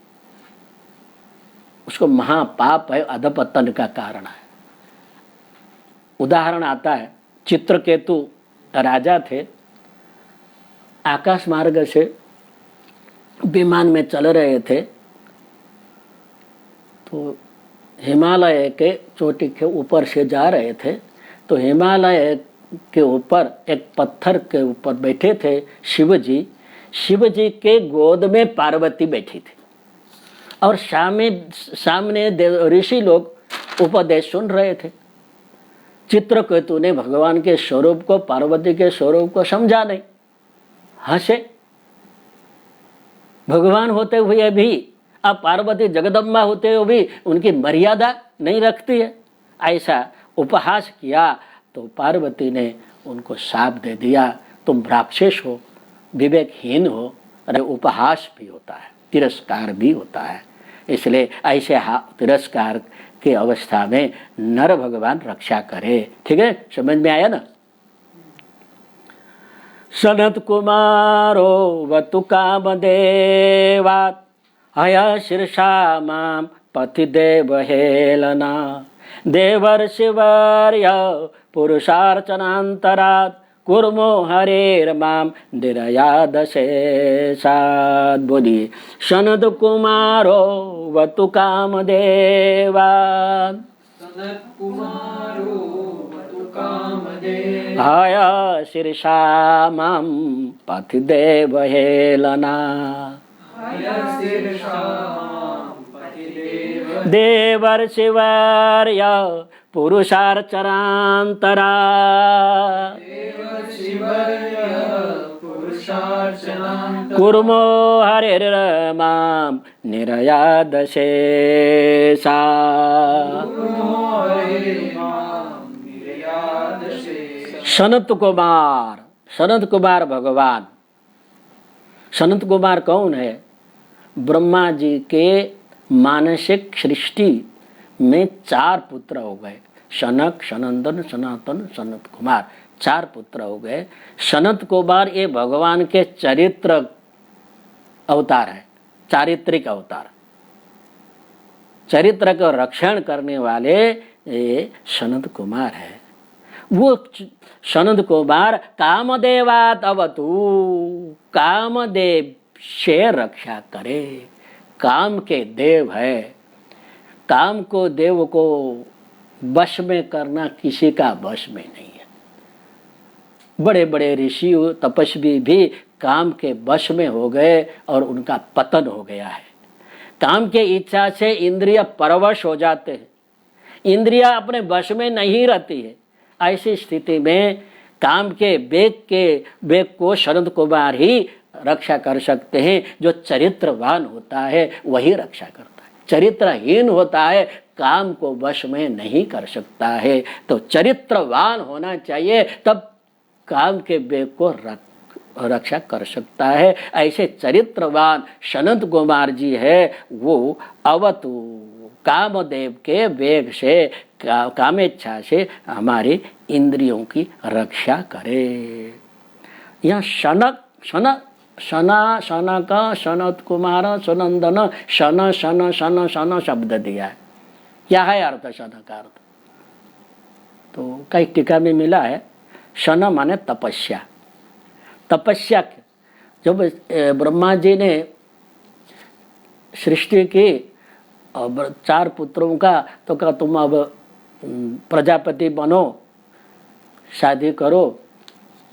उसको महापाप है, अधपतन का कारण है। उदाहरण आता है, चित्रकेतु राजा थे, आकाश मार्ग से विमान में चल रहे थे, तो हिमालय के चोटी के ऊपर से जा रहे थे। तो हिमालय के ऊपर एक पत्थर के ऊपर बैठे थे शिव जी। शिव जी के गोद में पार्वती बैठी थी और सामने ऋषि लोग उपदेश सुन रहे थे। चित्रकेतु ने भगवान के स्वरूप को, पार्वती के स्वरूप को समझा नहीं, हंसे। भगवान होते हुए भी, अब पार्वती जगदम्बा होते हुए भी उनकी मर्यादा नहीं रखती है, ऐसा उपहास किया। तो पार्वती ने उनको शाप दे दिया, तुम राक्षस हो, विवेकहीन हो। अरे उपहास भी होता है, तिरस्कार भी होता है। इसलिए ऐसे तिरस्कार की अवस्था में नर भगवान रक्षा करे। ठीक है, समझ में आया ना। सनत कुमारो वतु कामदेवात् हय शीर्षा माम पतिदेव हेलना देवर्षिवर्य पुरुषार्चनान्तरात् कुर्मो हरेर्माम निरयादशेषात्। बोलिए, सनत कुमारो वतु कामदेवात् हय शीर्षा माम पतिदेव हेलना देवर्षिवर्य पुरुषार्चनान्तरा कुर्मो हरिर्माम निरयादशेषा। सनत कुमार, सनत कुमार भगवान। सनत कुमार कौन है? ब्रह्मा जी के मानसिक सृष्टि में 4 पुत्र हो गए, सनक, सनंदन, सनातन, सनत कुमार, 4 पुत्र हो गए। सनत कुमार ये भगवान के चरित्र अवतार है, चारित्रिक अवतार, चरित्र का रक्षण करने वाले ये सनत कुमार है। वो सनत कुमार कामदेवात अवतु, कामदेव से रक्षा करे। काम के देव है, काम को देव को वश में करना किसी का वश में नहीं है। बड़े बड़े ऋषि तपस्वी भी काम के वश में हो गए और उनका पतन हो गया है। काम के इच्छा से इंद्रिय परवश हो जाते हैं, इंद्रिया अपने वश में नहीं रहती है। ऐसी स्थिति में काम के वेग को सनत कुमार ही रक्षा कर सकते हैं। जो चरित्रवान होता है वही रक्षा करता है, चरित्रहीन होता है काम को वश में नहीं कर सकता है। तो चरित्रवान होना चाहिए, तब काम के वेग को रक्षा कर सकता है। ऐसे चरित्रवान सनत कुमार जी है, वो अवतु कामदेव के वेग से, कामेच्छा से हमारी इंद्रियों की रक्षा करे। यहाँ सनक सनत कुमार सुनंदन शन शन शन शन शब्द दिया है। क्या है अर्थ शन का अर्थ? तो कई टीका में मिला है, शन माने तपस्या। तपस्या जब ब्रह्मा जी ने सृष्टि की 4 पुत्रों का, तो कहा तुम अब प्रजापति बनो, शादी करो,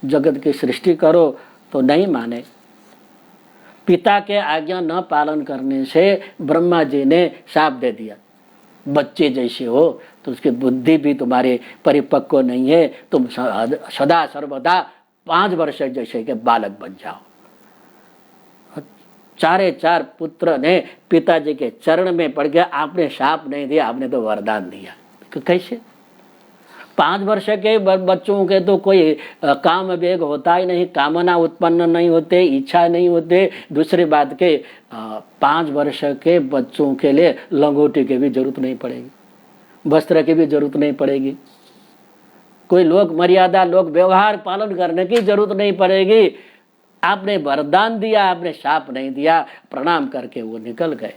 जगत की सृष्टि करो, तो नहीं माने। पिता के आज्ञा न पालन करने से ब्रह्मा जी ने शाप दे दिया, बच्चे जैसे हो तो उसकी बुद्धि भी तुम्हारे परिपक्व नहीं है, तुम सदा सर्वदा 5 वर्ष जैसे के बालक बन जाओ। 4 पुत्र ने पिताजी के चरण में पड़ गया, आपने शाप नहीं दिया, आपने तो वरदान दिया। तो कैसे? 5 वर्ष के बच्चों के तो कोई काम वेग होता ही नहीं, कामना उत्पन्न नहीं होते, इच्छा नहीं होते। दूसरी बात के 5 वर्ष के बच्चों के लिए लंगोटी की भी जरूरत नहीं पड़ेगी, वस्त्र की भी जरूरत नहीं पड़ेगी, कोई लोक मर्यादा लोक व्यवहार पालन करने की जरूरत नहीं पड़ेगी। आपने वरदान दिया, आपने शाप नहीं दिया। प्रणाम करके वो निकल गए।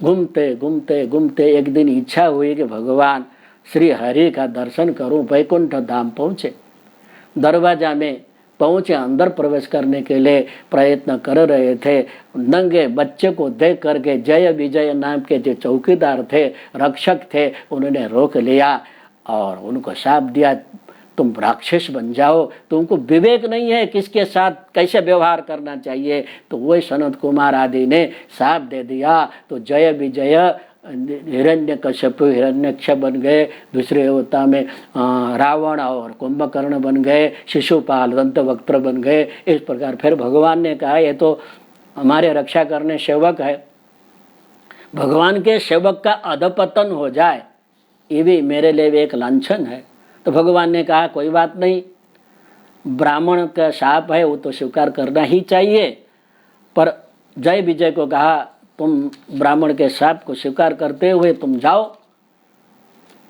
घूमते घूमते घूमते एक दिन इच्छा हुई कि भगवान श्री हरि का दर्शन करूं। वैकुंठ धाम पहुंचे, दरवाजा में पहुंचे, अंदर प्रवेश करने के लिए प्रयत्न कर रहे थे। नंगे बच्चे को देख करके जय विजय नाम के जो चौकीदार थे, रक्षक थे, उन्होंने रोक लिया और उनको शाप दिया, तुम राक्षस बन जाओ, तुमको विवेक नहीं है किसके साथ कैसे व्यवहार करना चाहिए। तो वही सनत कुमार आदि ने शाप दे दिया। तो जय विजय हिरण्यकश्यप हिरण्यक्ष बन गए, दूसरे अवतार में रावण और कुंभकर्ण बन गए, शिशुपाल दंतवक्त्र बन गए। इस प्रकार फिर भगवान ने कहा ये तो हमारे रक्षा करने सेवक है, भगवान के सेवक का अधपतन हो जाए ये भी मेरे लिए एक लांछन है। तो भगवान ने कहा कोई बात नहीं, ब्राह्मण का शाप है वो तो स्वीकार करना ही चाहिए। पर जय विजय को कहा तुम ब्राह्मण के शाप को स्वीकार करते हुए तुम जाओ,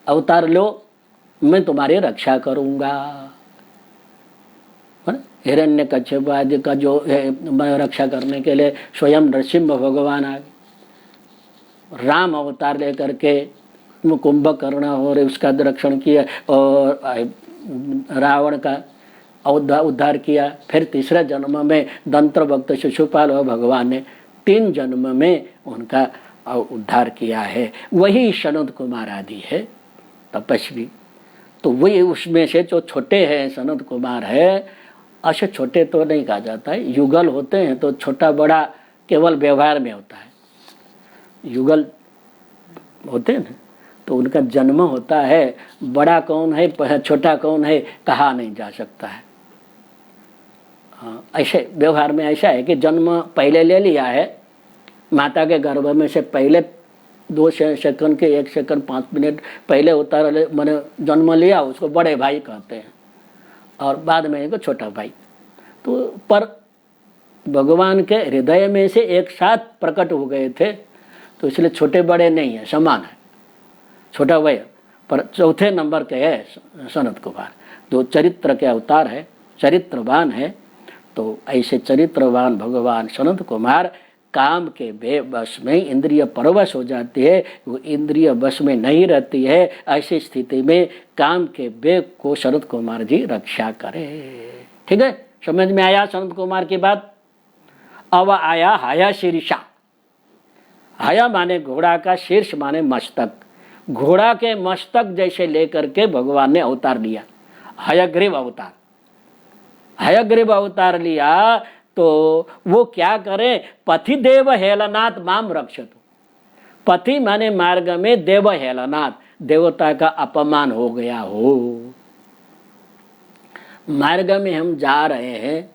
अवतार लो, मैं तुम्हारी रक्षा करूंगा। हिरण्यकश्यप आदि का जो है रक्षा करने के लिए स्वयं नरसिंह भगवान आ गए, राम अवतार लेकर के कुंभकर्ण और उसका रक्षण किया और रावण का उद्धार किया। फिर तीसरे जन्म में दंत्र भक्त शिशुपाल और भगवान ने 3 जन्म में उनका उद्धार किया है। वही सनत कुमार आदि है तपस्वी। तो वही उसमें से जो छोटे हैं सनत कुमार है, ऐसे छोटे तो नहीं कहा जाता है, युगल होते हैं तो छोटा बड़ा केवल व्यवहार में होता है। युगल होते हैं ना, तो उनका जन्म होता है, बड़ा कौन है छोटा कौन है कहा नहीं जा सकता है। ऐसे व्यवहार में ऐसा है कि जन्म पहले ले लिया है, माता के गर्भ में से पहले 2 सेकंड के 1 सेकंड 5 मिनट पहले मैंने जन्म लिया, उसको बड़े भाई कहते हैं। और बाद में एक छोटा भाई। तो पर भगवान के हृदय में से एक साथ प्रकट हो गए थे, तो इसलिए छोटे बड़े नहीं है, समान है, छोटा भाई पर चौथे नंबर के है सनत कुमार, जो चरित्र के अवतार है, चरित्रवान है। तो ऐसे चरित्रवान भगवान सनत कुमार काम के बेबस में इंद्रिय परवश हो जाती है, वो इंद्रिय बस में नहीं रहती है। ऐसी स्थिति में काम के बेग को सनत कुमार जी रक्षा करे। ठीक है, समझ में आया सनत कुमार की बात। अब आया हाया शीर्षा। हाया माने घोड़ा का, शीर्ष माने मस्तक। घोड़ा के मस्तक जैसे लेकर के भगवान ने अवतार लिया, हयग्रीव अवतार। हयग्रीव अवतार लिया तो वो क्या करे, पथि देव हेलनाथ माम रक्षतु। पथि माने मार्ग में, देव हेलनाथ देवता का अपमान हो गया हो। मार्ग में हम जा रहे हैं,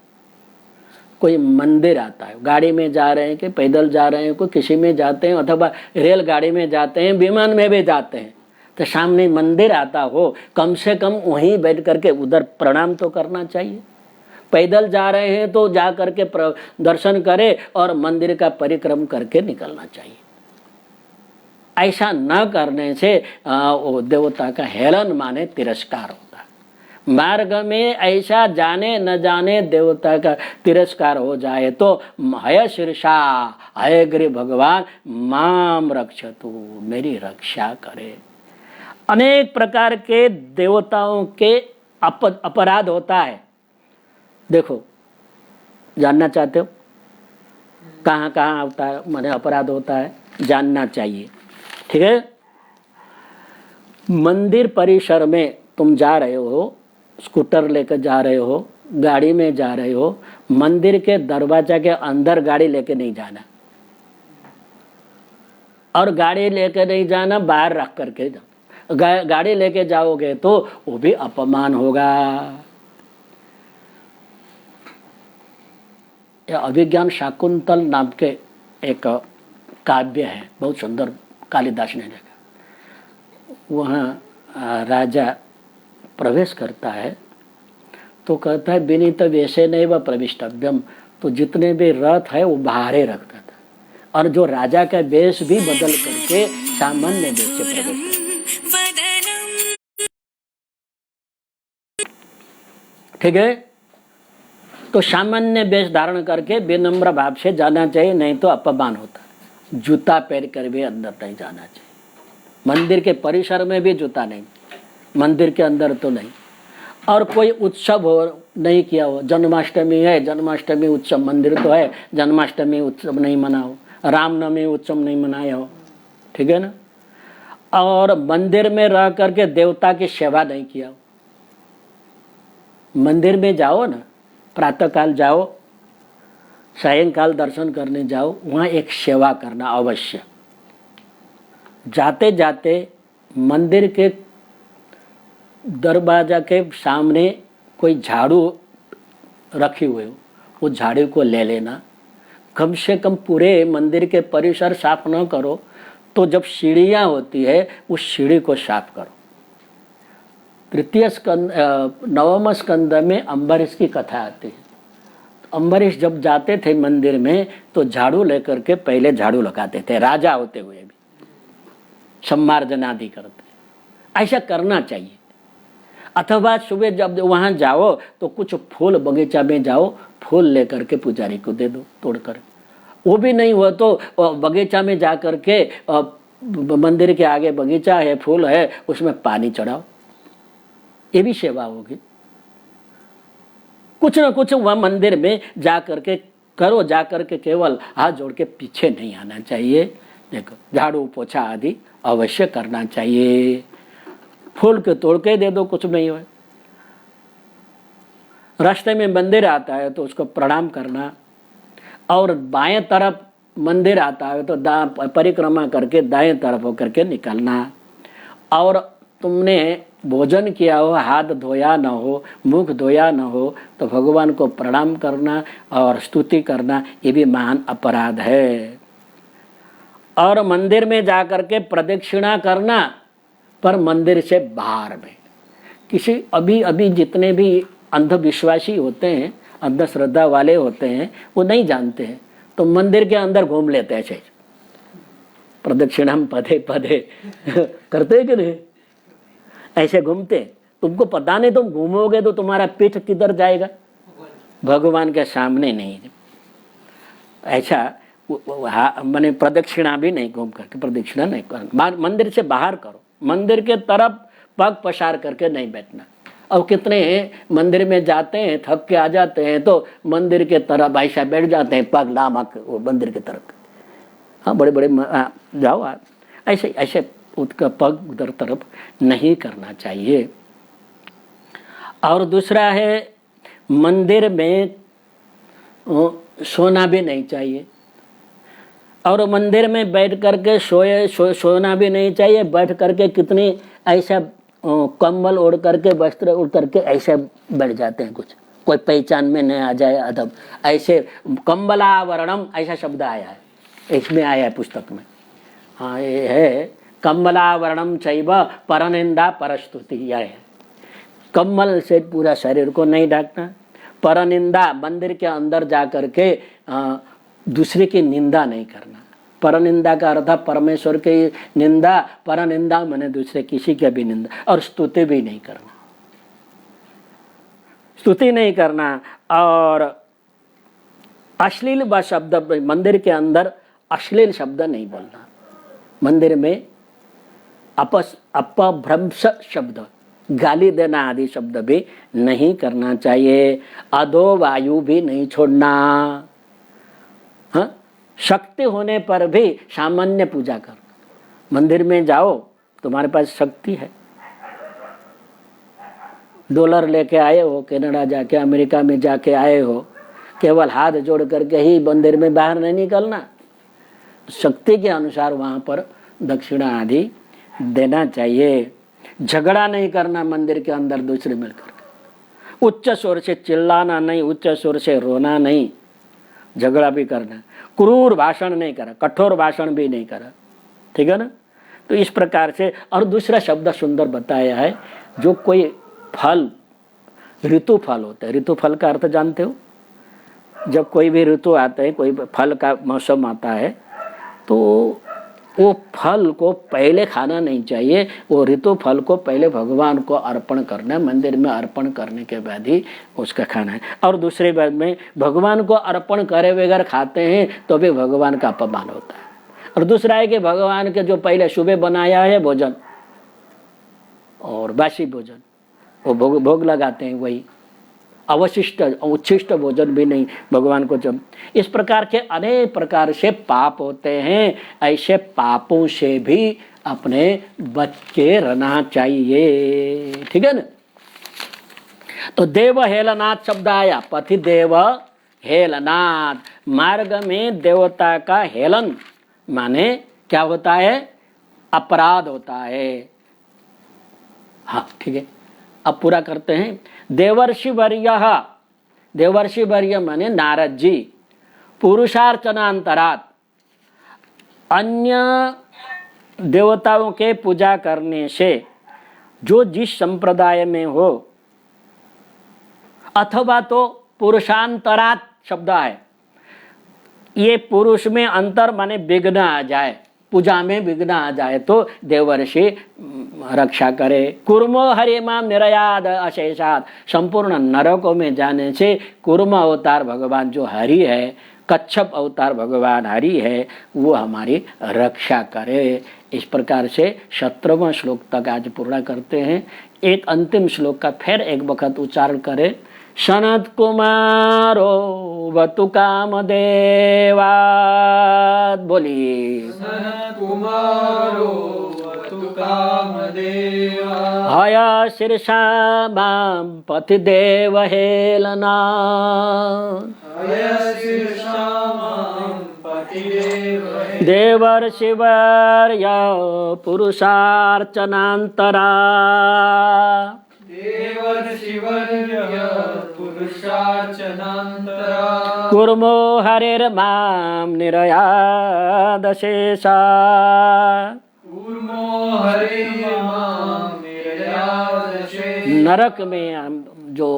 कोई मंदिर आता है, गाड़ी में जा रहे हैं कि पैदल जा रहे हैं, कोई किसी में जाते हैं अथवा रेलगाड़ी में जाते हैं, विमान में भी जाते हैं, तो सामने मंदिर आता हो, कम से कम वहीं बैठ करके उधर प्रणाम तो करना चाहिए। पैदल जा रहे हैं तो जा करके दर्शन करे और मंदिर का परिक्रम करके निकलना चाहिए। ऐसा न करने से वो देवता का हेलन माने तिरस्कार होता है। मार्ग में ऐसा जाने न जाने देवता का तिरस्कार हो जाए तो हय शीर्षा, हयग्रीव भगवान माम रक्षतु, मेरी रक्षा करे। अनेक प्रकार के देवताओं के अपराध होता है। देखो, जानना चाहते हो कहाँ कहाँ होता है, माने अपराध होता है, जानना चाहिए। ठीक है, मंदिर परिसर में तुम जा रहे हो, स्कूटर लेकर जा रहे हो, गाड़ी में जा रहे हो, मंदिर के दरवाजा के अंदर गाड़ी लेके नहीं जाना, और गाड़ी लेके नहीं जाना, बाहर रख करके जाओ। गाड़ी लेके जाओगे तो वो भी अपमान होगा। अभिज्ञान शाकुंतल नाम के एक काव्य है, बहुत सुंदर, कालिदास ने लिखा। वहाँ राजा प्रवेश करता है तो कहता है विनीत वैसे नहीं व प्रविष्टव्यम, तो जितने भी रथ है वो बाहर ही रखता था, और जो राजा का वेश भी बदल करके सामान्य वेश से प्रवेश करता। ठीक है, तो सामान्य वेश धारण करके विनम्र भाव से जाना चाहिए, नहीं तो अपमान होता है। जूता पहन कर भी अंदर नहीं जाना चाहिए। मंदिर के परिसर में भी जूता नहीं, मंदिर के अंदर तो नहीं। और कोई उत्सव हो नहीं किया हो, जन्माष्टमी है, जन्माष्टमी उत्सव, मंदिर तो है, जन्माष्टमी उत्सव नहीं मनाओ, रामनवमी उत्सव नहीं मनाया हो। ठीक है ना। और मंदिर में रह करके देवता की सेवा नहीं किया हो। मंदिर में जाओ ना, प्रातः काल जाओ, सायंकाल दर्शन करने जाओ, वहाँ एक सेवा करना अवश्य। जाते जाते मंदिर के दरवाजा के सामने कोई झाड़ू रखी हुई हो, वो झाड़ू को ले लेना। कम से कम पूरे मंदिर के परिसर साफ न करो तो जब सीढ़ियाँ होती है उस सीढ़ी को साफ करो। तृतीय स्कंद, नवम स्कंद में अम्बरीश की कथा आती है। अम्बरीश जब जाते थे मंदिर में तो झाड़ू लेकर के पहले झाड़ू लगाते थे, राजा होते हुए भी सम्मार्जना आदि करते। ऐसा करना चाहिए। अथवा सुबह जब वहाँ जाओ तो कुछ फूल, बगीचा में जाओ, फूल लेकर के पुजारी को दे दो तोड़कर। वो भी नहीं हुआ तो बगीचा में जा कर के, मंदिर के आगे बगीचा है, फूल है, उसमें पानी चढ़ाओ, ये भी सेवा होगी। कुछ न कुछ वह मंदिर में जा करके करो, जा करके केवल हाथ जोड़ के पीछे नहीं आना चाहिए। देखो, झाड़ू पोछा आदि अवश्य करना चाहिए। फूल के तोड़ के दे दो, कुछ नहीं हो। रास्ते में मंदिर आता है तो उसको प्रणाम करना, और बाएं तरफ मंदिर आता है तो परिक्रमा करके दाएं तरफ होकर के निकलना। और तुमने भोजन किया हो, हाथ धोया न हो, मुख धोया न हो, तो भगवान को प्रणाम करना और स्तुति करना, ये भी महान अपराध है। और मंदिर में जाकर के प्रदक्षिणा करना, पर मंदिर से बाहर में। किसी अभी जितने भी अंधविश्वासी होते हैं, अंधश्रद्धा वाले होते हैं, वो नहीं जानते हैं, तो मंदिर के अंदर घूम लेते हैं ऐसे प्रदक्षिणम पदे पदे करते हैं कि नहीं, ऐसे घूमते। तुमको पता नहीं, तुम घूमोगे तो तुम्हारा पीठ किधर जाएगा, भगवान के सामने नहीं। ऐसा मैंने प्रदक्षिणा भी नहीं घूम करके, प्रदक्षिणा नहीं करो, मंदिर से बाहर करो, मंदिर के तरफ पग पसार करके नहीं बैठना। और कितने मंदिर में जाते हैं, थक के आ जाते हैं तो मंदिर के तरफ ऐसा बैठ जाते हैं, पग लामा वो मंदिर की तरफ। हाँ, बड़े बड़े जाओ आप, ऐसे ऐसे उसका पग उधर तरफ नहीं करना चाहिए। और दूसरा है, मंदिर में सोना भी नहीं चाहिए, और मंदिर में बैठ करके सोना भी नहीं चाहिए। बैठ करके कितनी ऐसा कम्बल ओढ़ करके, वस्त्र ओढ़ करके ऐसे बैठ जाते हैं, कुछ कोई पहचान में नहीं आ जाए अदब, ऐसे कम्बलावरणम ऐसा शब्द आया है, इसमें आया है पुस्तक में। हाँ, ये है कम्बलावरणम चैव परनिंदा परस्तुति, यह है कम्बल से पूरा शरीर को नहीं ढकना। परनिंदा, मंदिर के अंदर जा करके दूसरे की निंदा नहीं करना। परनिंदा का अर्थ परमेश्वर की निंदा, परनिंदा माने दूसरे किसी की भी निंदा। और स्तुति भी नहीं करना, स्तुति नहीं करना। और अश्लील व शब्द, मंदिर के अंदर अश्लील शब्द नहीं बोलना। मंदिर में अपभ्रंश शब्द, गाली देना आदि शब्द भी नहीं करना चाहिए। अधो वायु भी नहीं छोड़ना। हाँ, शक्ति होने पर भी सामान्य पूजा करना। मंदिर में जाओ, तुम्हारे पास शक्ति है, डॉलर लेके आए हो, कनाडा जाके, अमेरिका में जाके आए हो, केवल हाथ जोड़ करके ही मंदिर में बाहर नहीं निकलना। शक्ति के अनुसार वहां पर दक्षिणा आदि देना चाहिए। झगड़ा नहीं करना मंदिर के अंदर दूसरे मिलकर। उच्च स्वर से चिल्लाना नहीं, उच्च स्वर से रोना नहीं, झगड़ा भी करना। क्रूर भाषण नहीं करा, कठोर भाषण भी नहीं करा, ठीक है ना। तो इस प्रकार से। और दूसरा शब्द सुंदर बताया है, जो कोई फल, ऋतु फल होता है। ऋतु फल का अर्थ जानते हो? जब कोई भी ऋतु आता है, कोई फल का मौसम आता है, तो वो फल को पहले खाना नहीं चाहिए। वो ऋतु फल को पहले भगवान को अर्पण करना है, मंदिर में अर्पण करने के बाद ही उसका खाना है। और दूसरे बात में, भगवान को अर्पण करे बगैर खाते हैं तो भी भगवान का अपमान होता है। और दूसरा है कि भगवान के जो पहले सुबह बनाया है भोजन और बासी भोजन, वो भोग लगाते हैं, वही अवशिष्ट उच्छिष्ट भोजन भी नहीं भगवान को। जब इस प्रकार के अनेक प्रकार से पाप होते हैं, ऐसे पापों से भी अपने बच के रहना चाहिए, ठीक है ना। तो देव हेलनाथ शब्द आया, पथि देव हेलनाथ, मार्ग में देवता का हेलन माने क्या होता है, अपराध होता है। हाँ, ठीक है, अब पूरा करते हैं। देवर्षि वर्य, देवर्षि वर्य माने नारद जी, पुरुषार्चनांतरात, अन्य देवताओं के पूजा करने से, जो जिस संप्रदाय में हो, अथवा तो पुरुषांतरात शब्द है, ये पुरुष में अंतर माने विघ्न आ जाए, पूजा में विघ्न आ जाए तो देवर्षि रक्षा करे। कुर्मो हरि माम निरयाद अशेषात, संपूर्ण नरकों में जाने से कुर्म अवतार भगवान जो हरि है, कच्छप अवतार भगवान हरि है, वो हमारी रक्षा करे। इस प्रकार से 17वां श्लोक तक आज पूर्ण करते हैं। एक अंतिम श्लोक का फिर एक वक्त उच्चारण करें। सनत कुमारो वतु कामदेवात्, बोलिए सनत कुमारो वतु कामदेवात्, हया शीर्षा मां पथि देव हेलनात्, हयशीर्षा मां पतिदेव हेलनात्, देवर्षिवर्य पुरुषार्चनान्तरा, देवर्षिवर्य पुरुषार्चनान्तरा, कुर्मो हरिर्मां निरयादशेषा, कुर्मो हरिर्मां निरयादशेषा। नरक में जो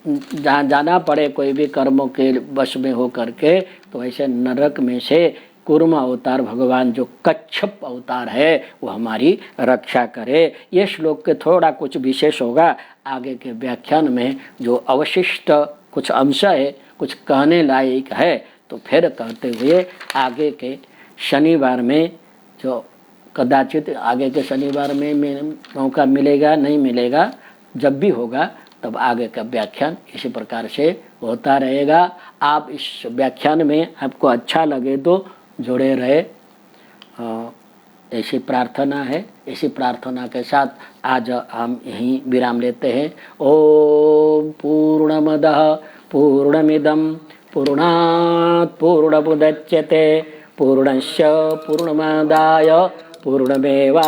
जहाँ जाना पड़े कोई भी कर्मों के वश में हो करके, तो ऐसे नरक में से कूर्म अवतार भगवान जो कच्छप अवतार है वो हमारी रक्षा करे। ये श्लोक के थोड़ा कुछ विशेष होगा, आगे के व्याख्यान में जो अवशिष्ट कुछ अंश है, कुछ कहने लायक है, तो फिर कहते हुए आगे के शनिवार में, जो कदाचित आगे के शनिवार में मौका मिलेगा नहीं मिलेगा, जब भी होगा तब आगे का व्याख्यान इसी प्रकार से होता रहेगा। आप इस व्याख्यान में आपको अच्छा लगे तो जुड़े रहे, ऐसी प्रार्थना है। इसी प्रार्थना के साथ आज हम यहीं विराम लेते हैं। ओम पूर्णमदः पूर्णमिदं पूर्णात् पूर्णमुदच्यते पूर्णस्य पूर्णमादाय पूर्णमेवावशिष्यते।